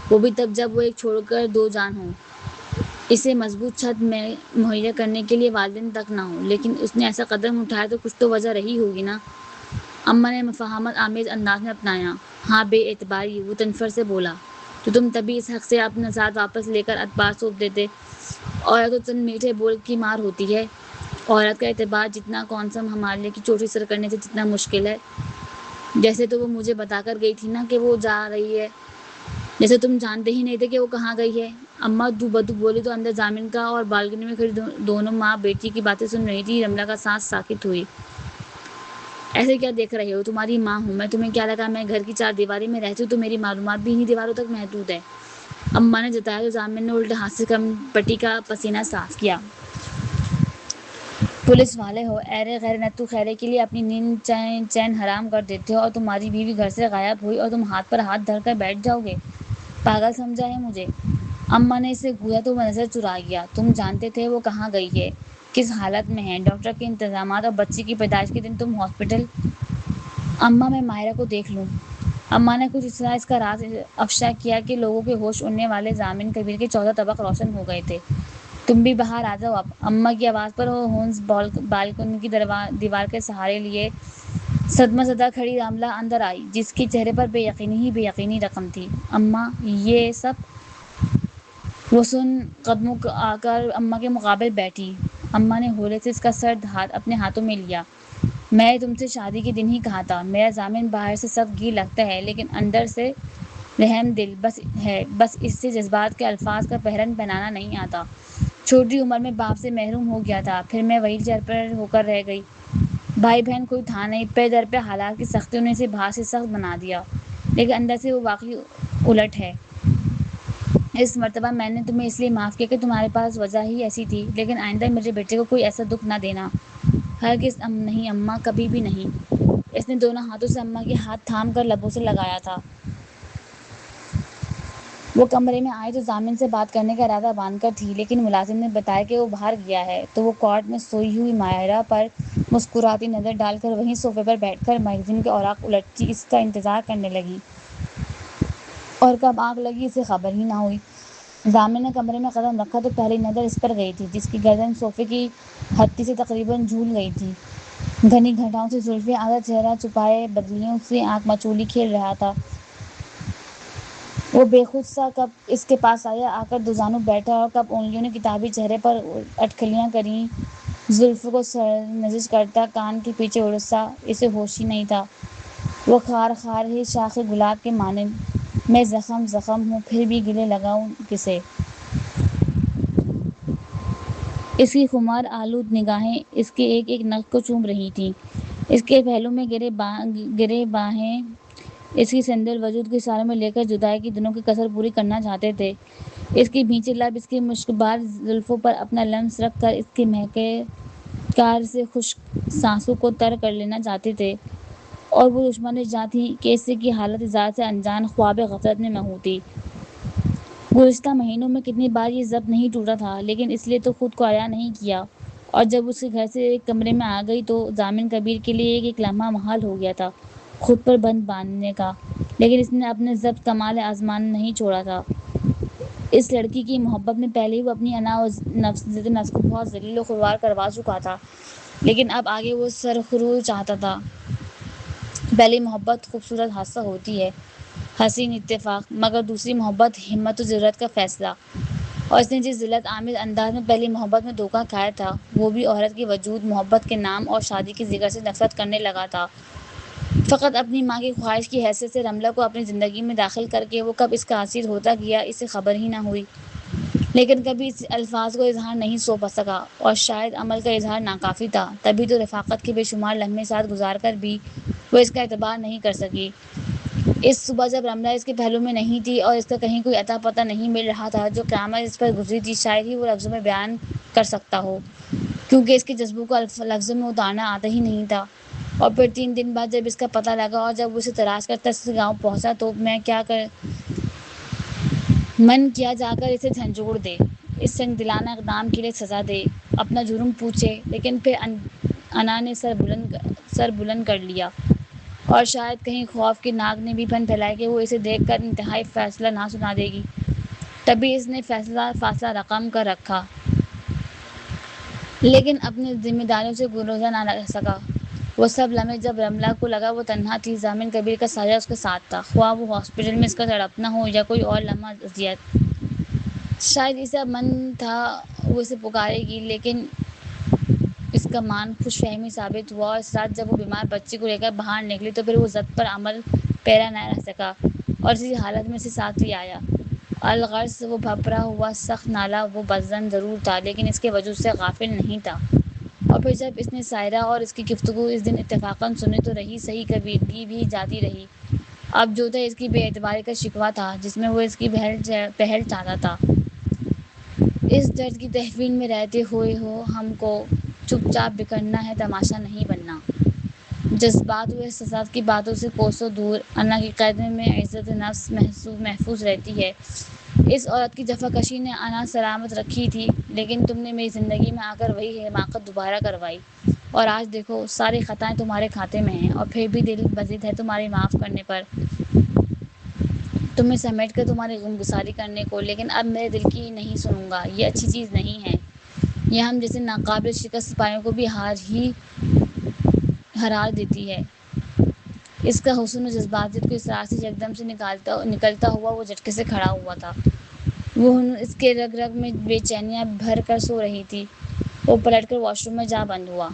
وہ بھی تب جب وہ ایک چھوڑ کر 2 جان ہوں. اسے مضبوط چھت میں مہیا کرنے کے لیے والدین تک نہ ہوں. لیکن اس نے ایسا قدم اٹھایا تو کچھ تو وجہ رہی ہوگی نا. اماں نے مفاہمت آمیز انداز میں اپنایا. ہاں بے اعتباری. وہ تنفر سے بولا. تو تم تبھی اس حق سے اپنا ساتھ واپس لے کر اعتبار سونپ دیتے. عورت تو چند میٹھے بول کی مار ہوتی ہے. عورت کا اعتبار جتنا کون سا ہمالیہ کی چوٹی سر کرنے سے جتنا مشکل ہے. جیسے تو وہ مجھے بتا کر گئی تھی نا کہ وہ جا رہی ہے. جیسے تم جانتے ہی نہیں تھے کہ وہ کہاں گئی ہے. اماں دو بدو بولی تو اندر ضامن کا اور بالکنی میں کھڑی دونوں ماں بیٹی کی باتیں سن رہی تھی. رملہ کا سانس ساکت ہوئی. ایسے کیا دیکھ رہے ہو؟ تمہاری ماں ہوں میں. تمہیں کیا لگا میں گھر کی 4 دیواری میں رہتی ہوں تو میری معلومات بھی انہی دیواروں تک محدود ہے؟ اماں نے جتایا تو ضامن نے الٹے ہاتھ سے کم پٹی کا پسینہ صاف کیا. پولیس والے ہو، ایرے غیر نتو خیرے کے لیے اپنی نیند چین حرام کر دیتے ہو اور تمہاری بیوی گھر سے غائب ہوئی اور تم ہاتھ پر ہاتھ دھر کر بیٹھ جاؤ گے؟ پاگل سمجھا ہے مجھے؟ اماں نے اسے گویا تو نظر چرا گیا. تم جانتے تھے وہ کہاں گئی ہے، کس حالت میں ہے، ڈاکٹر کے انتظامات اور بچی کی پیدائش کے دن تم ہاسپٹل. اماں میں ماہرہ کو دیکھ لوں. اماں نے کچھ اس طرح اس کا راز افشا کیا کہ لوگوں کے ہوش اڑنے والے ضامن کبیر کے 14 طبق روشن ہو گئے تھے. تم بھی باہر آ جاؤ اب. اماں کی آواز پر ہونس بالکنی کی دیوار کے سہارے لیے صدمہ زدہ کھڑی رملہ اندر آئی جس کے چہرے پر بے یقینی ہی بے یقینی رقم تھی. اماں یہ سب؟ وہ سن قدموں آ کر اماں کے مقابل بیٹھی. اماں نے ہولے سے اس کا سر اپنے ہاتھوں میں لیا. میں نے تم سے شادی کے دن ہی کہا تھا میرا ضامن باہر سے سب گھی لگتا ہے لیکن اندر سے رحم دل بس اس سے جذبات کے الفاظ کا پہرن پہنانا نہیں آتا. چھوٹی عمر میں باپ سے محروم ہو گیا تھا. پھر میں وہیل چیئر پر ہو کر رہ گئی. بھائی بہن کوئی تھا نہیں. پے در پہ حالات کی سختیوں نے اسے باہر سے سخت بنا دیا لیکن اندر سے وہ واقعی الٹ ہے. اس مرتبہ میں نے تمہیں اس لیے معاف کیا کہ تمہارے پاس وجہ ہی ایسی تھی. لیکن آئندہ میرے بیٹے کو کوئی ایسا دکھ نہ دینا. ہرگز نہیں اماں، کبھی بھی نہیں. اس نے دونوں ہاتھوں سے اماں کے ہاتھ تھام کر لبوں سے لگایا تھا. وہ کمرے میں آئی تو ضامن سے بات کرنے کا ارادہ باندھ کر تھی لیکن ملازم نے بتایا کہ وہ باہر گیا ہے تو وہ کوارٹ میں سوئی ہوئی ماہرہ پر مسکراتی نظر ڈال کر وہیں صوفے پر بیٹھ کر میگزین کے اوراق الٹتی اس کا انتظار کرنے لگی. اور کب آنکھ لگی اسے خبر ہی نہ ہوئی. ضامن نے کمرے میں قدم رکھا تو پہلی نظر اس پر گئی تھی جس کی گردن صوفے کی ہتھی سے تقریباً جھول گئی تھی. گھنی گھٹاؤں سے زلفیں آدھا چہرہ چھپائے بدلیوں سے آنکھ مچولی کھیل رہا تھا. وہ بے خود سا کب اس کے پاس آیا، آ کر دوزانوں بیٹھا اور کب انگلیوں نے کتابی چہرے پر اٹکلیاں کریں. زلفوں کو سرنگش کرتا کان کے پیچھے اڑسا. اسے ہوش ہی نہیں تھا. وہ خار خار ہے شاخ گلاب کے مانند. میں زخم ہوں پھر بھی گلے لگاؤں کسے؟ اس کی خمار آلود نگاہیں اس کے ایک ایک نخ کو چوم رہی تھیں. اس کے پہلو میں گرے باہیں اس کی سندل وجود کے اشاروں میں لے کر جدائی کی دنوں کی کسر پوری کرنا چاہتے تھے. اس کی بھینچے لب اس کی مشکبار زلفوں پر اپنا لمس رکھ کر اس کے مہکے کار سے خشک سانسوں کو تر کر لینا چاہتے تھے. اور وہ دشمن جاں تھی کہ اس کی حالت ذات سے انجان خواب غفلت میں محو تھی. گزشتہ مہینوں میں کتنی بار یہ ضبط نہیں ٹوٹا تھا لیکن اس لیے تو خود کو عیاں نہیں کیا. اور جب اس کے گھر سے ایک کمرے میں آ گئی تو ضامن کبیر کے لیے ایک لمحہ محال ہو گیا تھا خود پر بند باندھنے کا. لیکن اس نے اپنے ضبط کمال آزمانا نہیں چھوڑا تھا. اس لڑکی کی محبت میں پہلے ہی وہ اپنی انا و ضد نفس کو بہت ذلیل و خوار کروا چکا تھا لیکن اب آگے وہ سرخرو چاہتا تھا. پہلی محبت خوبصورت حادثہ ہوتی ہے حسین اتفاق، مگر دوسری محبت ہمت و ضرورت کا فیصلہ۔ اور اس نے جس ذلت آمیز انداز میں پہلی محبت میں دھوکہ کھایا تھا، وہ بھی عورت کے وجود، محبت کے نام اور شادی کے ذکر سے نفرت کرنے لگا تھا۔ فقط اپنی ماں کی خواہش کی حیثیت سے رملہ کو اپنی زندگی میں داخل کر کے وہ کب اس کا اسیر ہوتا گیا، اسے خبر ہی نہ ہوئی۔ لیکن کبھی اس الفاظ کو اظہار نہیں سونپ سکا، اور شاید عمل کا اظہار ناکافی تھا، تبھی تو رفاقت کے بے شمار لمحے ساتھ گزار کر بھی وہ اس کا اعتبار نہیں کر سکی۔ اس صبح جب رملہ اس کے پہلو میں نہیں تھی اور اس کا کہیں کوئی اتا پتہ نہیں مل رہا تھا، جو قیامت اس پر گزری تھی، شاید ہی وہ لفظوں میں بیان کر سکتا ہو، کیونکہ اس کے جذبوں کو لفظوں میں اتارنا آتا ہی نہیں تھا۔ اور پھر 3 دن بعد جب اس کا پتہ لگا اور جب وہ اسے تلاش کرتا اس گاؤں پہنچا، تو من کیا جا کر اسے جھنجھوڑ دے، اس سنگ دلانہ اقدام کے لیے سزا دے، اپنا جرم پوچھے، لیکن پھر انا نے سر بلند کر لیا، اور شاید کہیں خوف کی ناک نے بھی پن پھیلائی کہ وہ اسے دیکھ کر انتہائی فیصلہ نہ سنا دے گی۔ تبھی اس نے فاصلہ رقم کر رکھا، لیکن اپنی ذمہ داریوں سے گریز نہ رہ سکا۔ وہ سب لمحے جب رملہ کو لگا وہ تنہا تھی، ضامن کبیر کا سایہ اس کے ساتھ تھا، خواہ وہ ہاسپٹل میں اس کا تڑپنا ہو یا کوئی اور لمحہ اذیت۔ شاید اسے اب من تھا وہ اسے پکارے گی، لیکن اس کا مان خوش فہمی ثابت ہوا، اور اس رات جب وہ بیمار بچی کو لے کر باہر نکلی تو پھر وہ ضد پر عمل پیرا نہ رہ سکا، اور اسی حالت میں اسے ساتھ لے آیا۔ الغرض وہ بھپرا ہوا سخت نالا وہ بدظن ضرور تھا، لیکن اس کے وجود سے غافل نہیں تھا۔ اور پھر جب اس نے سائرہ اور اس کی گفتگو اس دن اتفاقاً سنی تو رہی سہی کبیرگی بھی جاتی رہی۔ اب جو تھا اس کی بے اعتباری کا شکوہ تھا، جس میں وہ اس کی پہل چاہتا تھا۔ اس درد کی تحویل میں رہتے ہوئے ہم کو چپ چاپ بکھرنا ہے، تماشا نہیں بننا۔ جذبات و احساسات کی باتوں سے کوسوں دور، انا کی قید میں عزت نفس محفوظ رہتی ہے۔ اس عورت کی جفاکشی نے انا سلامت رکھی تھی، لیکن تم نے میری زندگی میں آ کر وہی حماقت دوبارہ کروائی، اور آج دیکھو ساری خطائیں تمہارے کھاتے میں ہیں، اور پھر بھی دل بضد ہے تمہاری معاف کرنے پر، تمہیں سمیٹ کر تمہاری غمگساری کرنے کو، لیکن اب میرے دل کی نہیں سنوں گا۔ یہ اچھی چیز نہیں ہے، یہ ہم جیسے ناقابل شکست سپاہیوں کو بھی حرار دیتی ہے۔ اس کا حسن و جذباتیت کو اسرار سے یکدم سے نکلتا ہوا وہ جھٹکے سے کھڑا ہوا تھا۔ وہ اس کے رگ رگ میں بے چینیاں بھر کر سو رہی تھی۔ وہ پلٹ کر واش روم میں جا بند ہوا۔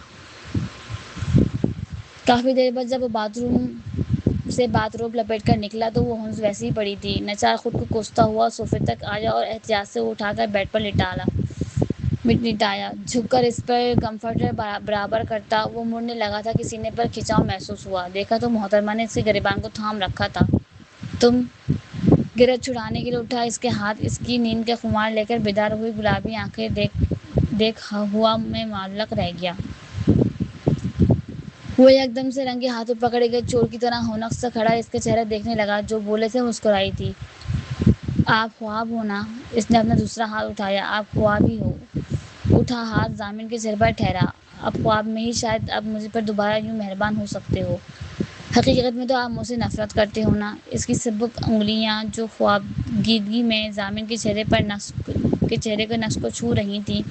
کافی دیر بعد جب وہ باتھ روم سے باتھ روب لپیٹ کر نکلا تو وہ ہنس ویسی ہی پڑی تھی۔ نچار خود کو کوستا ہوا صوفے تک آیا اور احتیاط سے اٹھا کر بیڈ پر لٹایا۔ جھک کر اس پر کمفرٹر برابر کرتا وہ مڑنے لگا تھا کہ سینے پر کھچاؤ محسوس ہوا۔ دیکھا تو محترمہ نے اس کے گریبان کو تھام رکھا تھا۔ تم؟ گرج چھڑانے کے لیے اٹھا اس کے ہاتھ، اس کی نیند کے خمار لے کر بیدار ہوئی گلابی آنکھیں دیکھ ہوا میں معلق رہ گیا۔ وہ یکدم سے رنگے ہاتھوں پکڑے گئے چور کی طرح ہونق سے کھڑا اس کا چہرہ دیکھنے لگا، جو بولے سے مسکرائی تھی۔ آپ خواب ہو نا؟ اس نے اپنا دوسرا ہاتھ اٹھایا۔ آپ خواب ہی ہو۔ اٹھا ہاتھ ضامن کے سر پر ٹھہرا۔ اب خواب میں ہی شاید آپ مجھ پر دوبارہ یوں مہربان ہو سکتے ہو۔ حقیقت میں تو آپ مجھ سے نفرت کرتے ہو نا؟ اس کی سبک انگلیاں جو خوابگیدگی میں ضامن کے چہرے کے نقش کو چھو رہی تھیں۔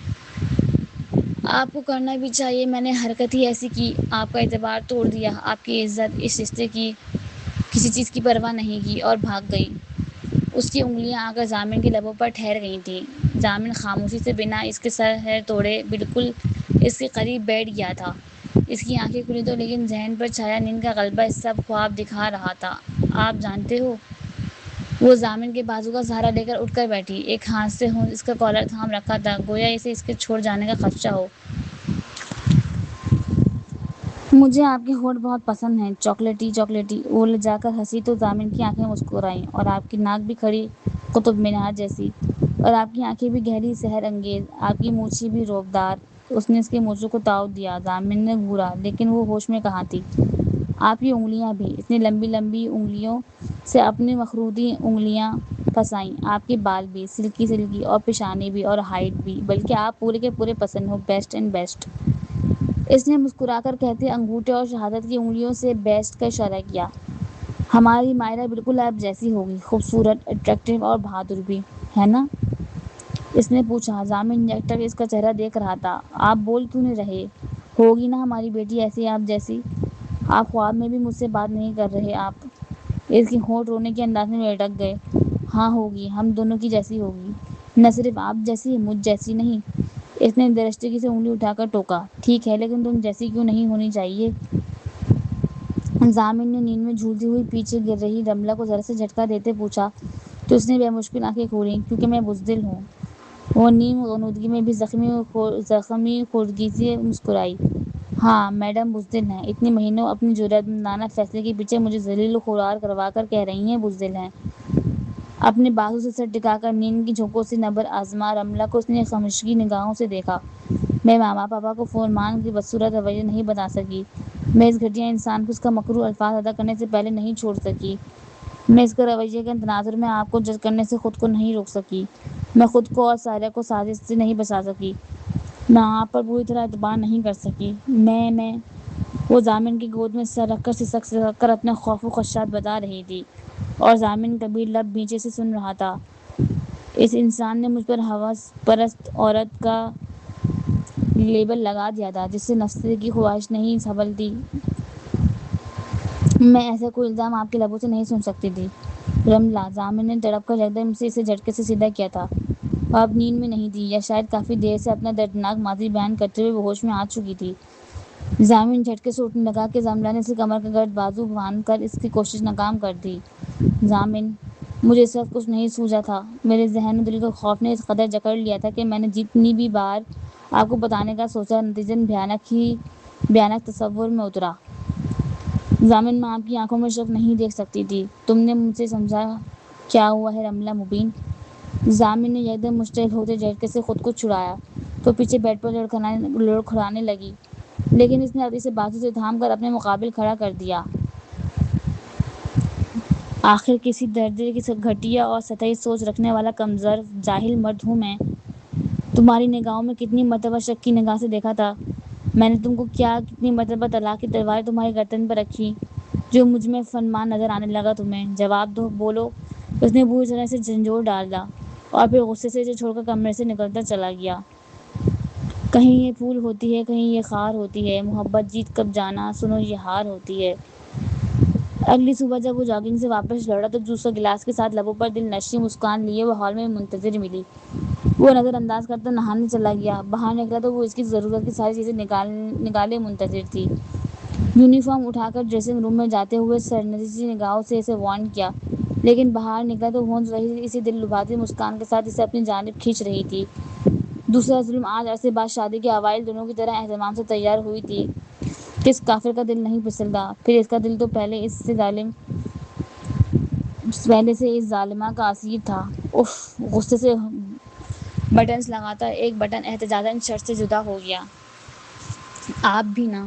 آپ کو کرنا بھی چاہیے، میں نے حرکت ہی ایسی کی، آپ کا اعتبار توڑ دیا، آپ کی عزت، اس رشتے کی کسی چیز کی پرواہ نہیں کی اور بھاگ گئی۔ اس کی انگلیاں آ کر ضامن کے لبوں پر ٹھہر گئی تھیں۔ ضامن خاموشی سے بنا اس کے سر توڑے بالکل اس کے قریب بیٹھ گیا تھا۔ اس کی آنکھیں کھلی تو لیکن ذہن پر چھایا نیند کا غلبہ اس سب خواب دکھا رہا تھا۔ آپ جانتے ہو؟ وہ ضامن کے بازو کا سہارا لے کر اٹھ کر بیٹھی، ایک ہاتھ سے اس کا کالر تھام رکھا تھا، گویا اسے اس کے چھوڑ جانے کا خدشہ ہو۔ مجھے آپ کے ہونٹ بہت پسند ہیں، چاکلیٹی۔ وہ لجا کر ہنسی تو ضامن کی آنکھیں مسکرائیں، اور آپ کی ناک بھی کھڑی قطب مینار جیسی، اور آپ کی آنکھیں بھی گہری سحر انگیز، آپ کی مونچھیں بھی رعبدار۔ اس نے اس کے مونچھوں کو تاؤ دیا۔ ضامن نے گھورا، لیکن وہ ہوش میں کہاں تھی۔ آپ کی انگلیاں بھی۔ اس نے لمبی لمبی انگلیوں سے اپنی مخروطی انگلیاں پھنسائیں۔ آپ کے بال بھی، سلکی، اور پیشانی بھی، اور ہائٹ بھی، بلکہ آپ پورے کے پورے پسند ہو، بیسٹ اینڈ بیسٹ۔ اس نے مسکرا کر کہتے انگوٹھے اور شہادت کی انگلیوں سے بیسٹ کا اشارہ کیا۔ ہماری مائرہ بالکل آپ جیسی ہوگی، خوبصورت، اٹریکٹیو اور بہادر بھی، ہے نا؟ اس نے پوچھا۔ ضامن یک ٹک اس کا چہرہ دیکھ رہا تھا۔ آپ بول کیوں نہیں رہے؟ ہوگی نا ہماری بیٹی ایسی آپ جیسی؟ آپ خواب میں بھی مجھ سے بات نہیں کر رہے آپ؟ اس کی ہونٹ رونے کے انداز میں لٹک گئے۔ ہاں ہوگی، ہم دونوں کی جیسی ہوگی، نہ صرف آپ جیسی، مجھ جیسی نہیں۔ اس نے درستگی سے انگلی اٹھا کر ٹوکا۔ ٹھیک ہے، لیکن تم جیسی کیوں نہیں ہونی چاہیے؟ ضامن نے نیند میں جھولتی ہوئی پیچھے گر رہی رملہ کو ذرا سے جھٹکا دیتے پوچھا تو اس نے بے مشکل آنکھیں کھولیں۔ کیونکہ میں بزدل ہوں۔ وہ نیم غنودگی میں بھی زخمی خوردگی سے مسکرائی۔ ہاں، میڈم بزدل ہیں۔ اتنے مہینوں اپنی جرأتمندانہ فیصلے کے پیچھے مجھے ذلیل و خوار کروا کر کہہ رہی ہیں بزدل ہیں۔ اپنے بازو سے سر ٹکا کر نیند کی جھونکوں سے نبر آزما رملہ کو اس نے خاموشی نگاہوں سے دیکھا۔ میں ماما پاپا کو فرمان کی بدصورت رویہ نہیں بتا سکی۔ میں اس گھٹیا انسان کو اس کا مکروہ الفاظ ادا کرنے سے پہلے نہیں چھوڑ سکی۔ میں اس کے رویے کے تناظر میں آپ کو جج کرنے سے خود کو نہیں روک سکی۔ میں خود کو اور ساریہ کو سازش سے نہیں بچا سکی۔ میں آپ پر پوری طرح اعتبار نہیں کر سکی۔ میں وہ ضامن کی گود میں سر رکھ کر سسک کر اپنے خوف و خدشات بتا رہی تھی، اور ضامن کبیر لب بھینچے سے سن رہا تھا۔ اس انسان نے مجھ پر ہوس پرست عورت کا لیبل لگا دیا تھا، جس سے نفس کی خواہش نہیں سنبھلتی۔ میں ایسا کوئی الزام آپ کے لبوں سے نہیں سن سکتی تھی۔ رملہ، ضامن نے تڑپ کر یکدم سے اسے جھٹکے سے سیدھا کیا تھا۔ وہ اب نیند میں نہیں تھی، یا شاید کافی دیر سے اپنا دردناک ماضی بیان کرتے ہوئے وہ ہوش میں آ چکی تھی۔ ضامن جھٹکے سے اٹھنے لگا کہ رملہ نے اس کی کمر کے گرد بازو باندھ کر اس کی کوشش ناکام کر دی۔ ضامن، مجھے اس وقت کچھ نہیں سوجا تھا۔ میرے ذہن و دل کو خوف نے اس قدر جکڑ لیا تھا کہ میں نے جتنی بھی بار آپ کو بتانے کا سوچا، نتیجتاً بھیانک تصور میں اترا۔ ضامن، میں آپ کی آنکھوں میں شک نہیں دیکھ سکتی تھی۔ تم نے مجھ سے سمجھا کیا ہوا ہے رملہ مبین؟ ضامن نے یکدم مشتعل ہوتے جھٹکے سے خود کو چھڑایا تو پیچھے بیڈ پر لڑکھڑانے لگی، لیکن اس نے اسے بازو سے تھام کر اپنے مقابل کھڑا کر دیا۔ آخر کسی درجے کی گھٹیا اور سطحی سوچ رکھنے والا کمظرف جاہل مرد ہوں میں۔ تمہاری نگاہوں میں کتنی مرتبہ شک کی نگاہ سے دیکھا تھا میں نے تم کو؟ کتنی مرتبہ طلاق کی تلوار تمہاری گردن پر رکھی؟ جو مجھ میں فنمان نظر آنے لگا تمہیں؟ جواب دو، بولو۔ اس نے بری طرح سے جھنجھوڑ ڈالا اور پھر غصے سے اسے چھوڑ کر کمرے سے نکلتا چلا گیا۔ کہیں یہ پھول ہوتی ہے، کہیں یہ خار ہوتی ہے، محبت جیت کب جانا، سنو یہ ہار ہوتی ہے۔ اگلی صبح جب وہ جاگنگ سے واپس لوٹا تو جوس کا گلاس کے ساتھ لبوں پر دل نشیں مسکان لیے وہ ہال میں منتظر ملی۔ وہ نظر انداز کرتا نہانے چلا گیا۔ باہر نکلا تو وہ اس کی ضرورت کی ساری چیزیں نکالے منتظر تھی۔ یونیفارم اٹھا کر ڈریسنگ روم میں جاتے ہوئے سرنزیدی نگاہوں سے اسے وارن کیا، لیکن باہر نکلا تو ہونس وہی اسی دل لبھاتی مسکان کے ساتھ اسے اپنی جانب کھینچ رہی تھی۔ دوسرا ظلم، آج عرصے بعد شادی کے اوائل دنوں کی طرح اہتمام سے تیار ہوئی تھی۔ کس کافر کا دل نہیں پھسلتا؟ پھر اس کا دل تو پہلے سے اس ظالمہ کا اسیر تھا۔ اف! غصے سے بٹنز لگاتا ایک بٹن احتجاجاً شرٹ سے جدا ہو گیا۔ آپ بھی نا؟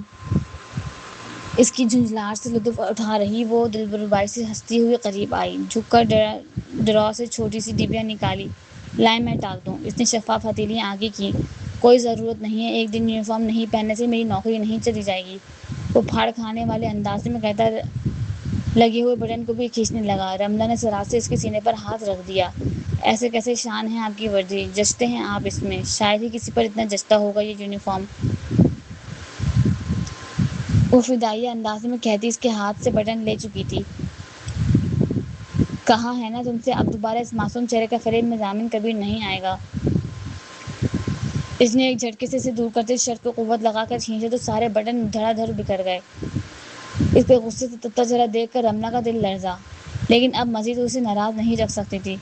اس کی جھنجھلاہٹ سے لطف اٹھا رہی وہ دلربائی سے ہنستی ہوئی قریب آئی، جھک کر ڈرا سے چھوٹی سی ڈبیا نکالی۔ لائیں میں ٹال دوں۔ اس نے شفاف ہتھیلیاں آگے کیں۔ کوئی ضرورت نہیں ہے، ایک دن یونیفارم نہیں پہننے سے میری نوکری نہیں چلی جائے گی، وہ پھاڑ کھانے والے انداز میں کہتا لگے ہوئے بٹن کو بھی کھینچنے لگا۔ رملہ نے سراغ سے اس کے سینے پر ہاتھ رکھ دیا۔ ایسے کیسے شان ہے آپ کی وردی؟ جچتے ہیں آپ اس میں؟ شاید ہی کسی پر اتنا جچتا ہوگا یہ یونیفارم۔ وہ فدائیہ انداز میں کہتی اس کے ہاتھ سے بٹن لے چکی تھی۔ کہا ہے نا تم سے، اب دوبارہ اس معصوم چہرے کا فریب میں ضامن کبیر نہیں آئے گا۔ اس نے ایک جھٹکے سے اسے دور کرتے شرٹ کو قوت لگا کر کھینچے تو سارے بٹن دھڑا دھڑ بکھر گئے۔ اس کے غصے سے تتتا چہرہ دیکھ کر رملہ کا دل لرزا، لیکن اب مزید اسے ناراض نہیں رکھ سکتی تھی۔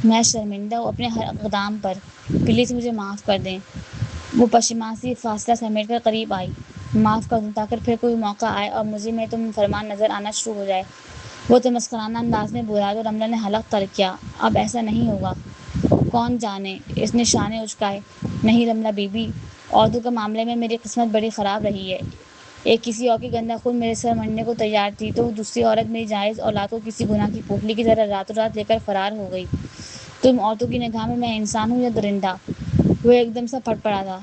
میں شرمندہ ہوں اپنے ہر اقدام پر، پلیز مجھے معاف کر دیں۔ وہ پشیمان فاصلہ سمیٹ کر قریب آئی۔ معاف کر دوں تاکہ پھر کوئی موقع آئے اور مجھے میں تم فرمان نظر آنا شروع ہو جائے، وہ تمسخرانہ انداز میں بولا تو رملہ نے حلق تر کیا۔ اب ایسا نہیں ہوگا۔ کون جانے؟ اس نے شانے اچکائے۔ نہیں رملہ بی بی، عورتوں کے معاملے میں میری قسمت بڑی خراب رہی ہے۔ ایک کسی اور کی گندا خون میرے سر مرنے کو تیار تھی تو دوسری عورت میری جائز اولاد کو کسی گناہ کی پوٹلی کی طرح راتوں رات لے کر فرار ہو گئی۔ تم عورتوں کی نگاہ میں انسان ہوں یا درندہ؟ وہ ایک دم سا پھٹ پڑا تھا۔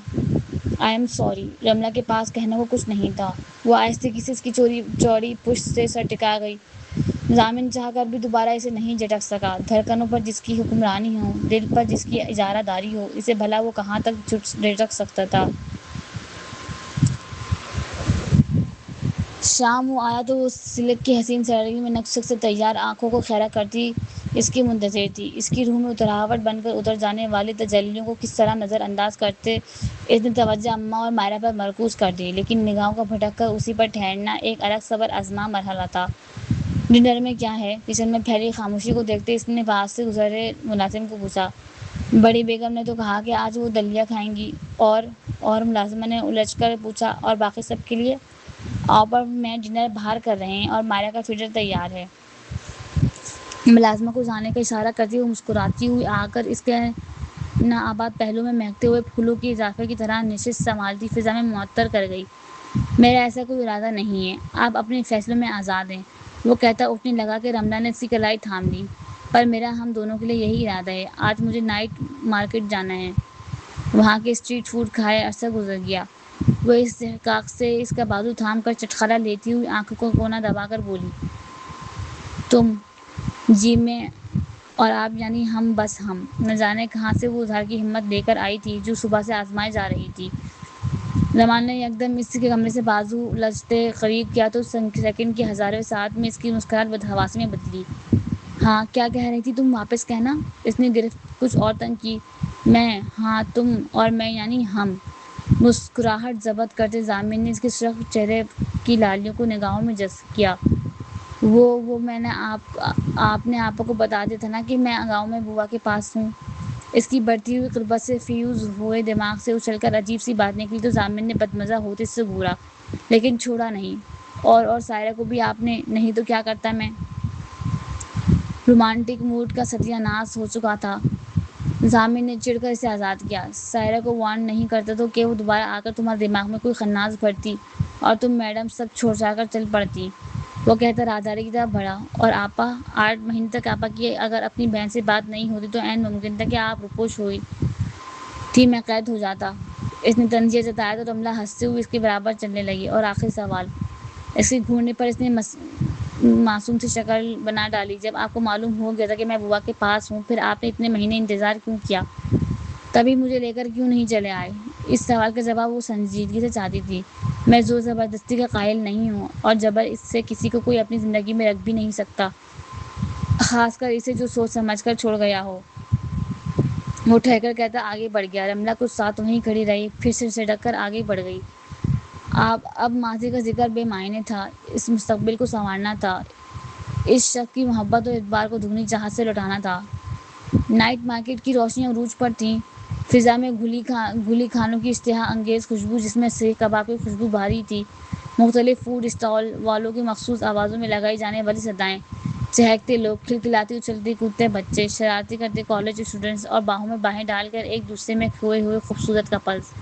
I am sorry. رملہ کے پاس کہنے کو کچھ نہیں تھا۔ وہ آہستگی سے اس کی چوڑی پشت سے سر ٹکا گئی۔ ضامن چاہ کر بھی دوبارہ اسے نہیں جھٹک سکا۔ دھڑکنوں پر جس کی حکمرانی ہو، دل پر جس کی اجارہ داری ہو، اسے بھلا وہ کہاں تک جھٹک سکتا تھا؟ شام وہ آیا تو وہ سلک کی حسین سڑی میں نقش سے تیار آنکھوں کو خیرہ کرتی اس کی منتظر تھی۔ اس کی روح میں اتراہٹ بن کر اتر جانے والی تجلیوں کو کس طرح نظر انداز کرتے اس نے توجہ اماں اور مائرہ پر مرکوز کر دی، لیکن نگاہوں کا بھٹک کر اسی پر ٹھہرنا ایک الگ صبر آزما مرحلہ تھا۔ ڈنر میں کیا ہے؟ کچن میں پھیلی خاموشی کو دیکھتے اس نے پاس سے گزرے ملازم کو پوچھا۔ بڑی بیگم نے تو کہا کہ آج وہ دلیا کھائیں گی۔ اور ملازمہ نے الجھ کر پوچھا اور باقی سب کے لیے؟ اوپر میں ڈنر باہر کر رہے ہیں اور مائرہ کا فیڈر تیار ہے۔ ملازمہ کو جانے کا اشارہ کرتی ہوئی مسکراتی ہوئی آ کر اس کے ناآباد پہلو میں مہکتے ہوئے پھولوں کے اضافے کی طرح نشست سنبھالتی فضا میں معطر کر گئی۔ میرا ایسا کوئی ارادہ نہیں ہے، آپ اپنے فیصلوں میں آزاد ہیں، وہ کہتا اٹھنے لگا کہ رملہ نے اس کی کلائی تھام لی۔ پر میرا ہم دونوں کے لیے یہی ارادہ ہے، آج مجھے نائٹ مارکیٹ جانا ہے۔ وہاں کے اسٹریٹ فوڈ کھائے عرصہ گزر گیا۔ وہ استحقاق سے اس کا بازو تھام کر چٹخارا لیتی ہوئی آنکھوں کا کونا دبا کر بولی۔ تم؟ جی میں اور آپ یعنی ہم، بس ہم۔ نہ جانے کہاں سے وہ اظہار کی ہمت لے کر آئی تھی جو صبح سے آزمائی جا رہی تھی۔ رمال نے یکدم اس کے کمرے سے بازو الجھتے قریب کیا تو سیکنڈ کی ہزاروں ساعت میں اس کی مسکراہٹ بدحواسی میں بدلی۔ ہاں کیا کہہ رہی تھی تم؟ واپس کہنا۔ اس نے گرفت کچھ اور تنگ کی۔ میں؟ ہاں تم اور میں یعنی ہم۔ مسکراہٹ ضبط کرتے ضامن نے اس کے سرخ چہرے کی لالیوں کو نگاہوں میں جذب کیا۔ وہ میں نے آپ نے آپا کو بتا دیا تھا نا کہ میں گاؤں میں بوا کے پاس ہوں۔ اس کی بڑھتی ہوئی قربت سے فیوز ہوئے دماغ سے اچھل کر عجیب سی بات نکلی تو ضامن نے بدمزہ ہوتے سے گھورا، لیکن چھوڑا نہیں۔ اور سائرہ کو بھی آپ نے؟ نہیں تو کیا کرتا میں؟ رومانٹک موڈ کا ستیہ ناش ہو چکا تھا۔ ضامن نے چڑھ کر اسے آزاد کیا۔ سائرہ کو وارن نہیں کرتا تو کہ وہ دوبارہ آ کر تمہارے دماغ میں کوئی خناس بھرتی اور تم میڈم سب چھوڑ چھاڑ کر چل پڑتی، وہ کہتا راہداری کی طرف بڑھا۔ اور آپا؟ 8 مہینے تک آپا کی اگر اپنی بہن سے بات نہیں ہوتی تو عین ممکن تھا کہ آپ روپوش ہوئی تھی میں قید ہو جاتا۔ اس نے طنزیہ جتایا تو رملہ ہنستے ہوئے اس کے برابر چلنے لگی۔ اور آخری سوال؟ اس کے گھورنے پر اس نے معصوم سی شکل بنا ڈالی۔ جب آپ کو معلوم ہو گیا تھا کہ میں بوا کے پاس ہوں پھر آپ نے اتنے مہینے انتظار کیوں کیا؟ تبھی مجھے لے کر کیوں نہیں چلے آئے؟ اس سوال کا جواب وہ سنجیدگی سے چاہتی تھی۔ میں زور زبردستی کا قائل نہیں ہوں اور جبر اس سے کسی کو کوئی اپنی زندگی میں رکھ بھی نہیں سکتا، خاص کر اسے جو سوچ سمجھ کر چھوڑ گیا ہو۔ وہ ٹھہر کر کہتا آگے بڑھ گیا۔ رملہ کچھ ساتھ وہیں کھڑی رہی، پھر سر سڑک کر آگے بڑھ گئی۔ اب ماضی کا ذکر بے معنی تھا، اس مستقبل کو سنوارنا تھا، اس شخص کی محبت اور اعتبار کو دگنی چاہت سے لوٹانا تھا۔ نائٹ مارکیٹ کی روشنیاں عروج پر تھیں، فضا میں گھلی کھانوں کی اشتہا انگیز خوشبو جس میں سیخ کباب کی خوشبو بھاری تھی، مختلف فوڈ اسٹال والوں کی مخصوص آوازوں میں لگائی جانے والی صدائیں، چہکتے لوگ، کھلکھلاتے اچھلتے کودتے بچے، شرارتیں کرتے کالج اسٹوڈنٹس اور باہوں میں باہیں ڈال کر ایک دوسرے میں کھوئے ہوئے خوبصورت کپلز۔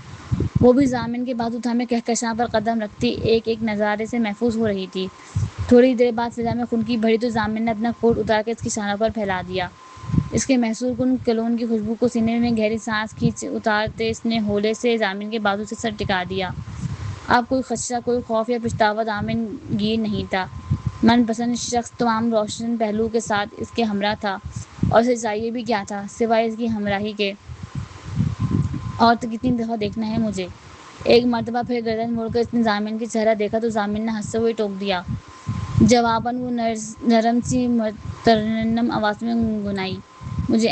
وہ بھی ضامن کے بازو تھامے کہکشاں پر قدم رکھتی ایک ایک نظارے سے محفوظ ہو رہی تھی۔ تھوڑی دیر بعد فضا میں خنکی بھری تو ضامن نے اپنا کوٹ اتار کر اس کی شانوں پر پھیلا دیا۔ اس کے محصور کن کلون کی خوشبو کو سینے میں گہری سانس کھینچ اتارتے اس نے ہولے سے ضامن کے بازو سے سر ٹکا دیا۔ اب کوئی خدشہ، کوئی خوف یا پچھتاوا ضامن گیر نہیں تھا۔ من پسند شخص تمام روشن پہلوؤں کے ساتھ اس کے ہمراہ تھا، اور اسے چاہیے بھی کیا تھا سوائے اس کی ہمراہی کے؟ اور تو کتنی دفعہ دیکھنا ہے مجھے؟ ایک مرتبہ پھر گردن موڑ کر اس نے ضامن کے چہرہ دیکھا تو ضامن نے ہنستے ہوئے ٹوک دیا۔ جواباً وہ نرم سی مترنم آواز میں گنگنائی، مجھے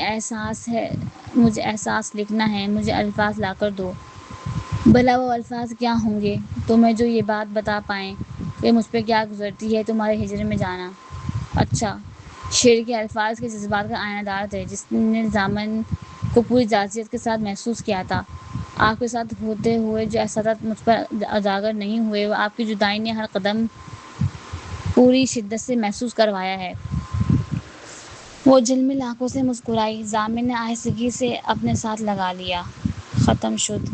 احساس لکھنا ہے، مجھے الفاظ لا کر دو۔ بھلا وہ الفاظ کیا ہوں گے؟ تمہیں جو یہ بات بتا پائیں کہ مجھ پہ کیا گزرتی ہے تمہارے ہجر میں جانا۔ اچھا۔ شعر کے الفاظ کے جذبات کا آئینہ دار تھے جس نے ضامن کو پوری جازیت کے ساتھ محسوس کیا تھا۔ آپ کے ساتھ ہوتے ہوئے جو احساسات مجھ پر اجاگر نہیں ہوئے وہ آپ کی جدائی نے ہر قدم پوری شدت سے محسوس کروایا ہے۔ وہ جھلمل آنکھوں سے مسکرائی۔ ضامن نے آہستگی سے اپنے ساتھ لگا لیا۔ ختم شد۔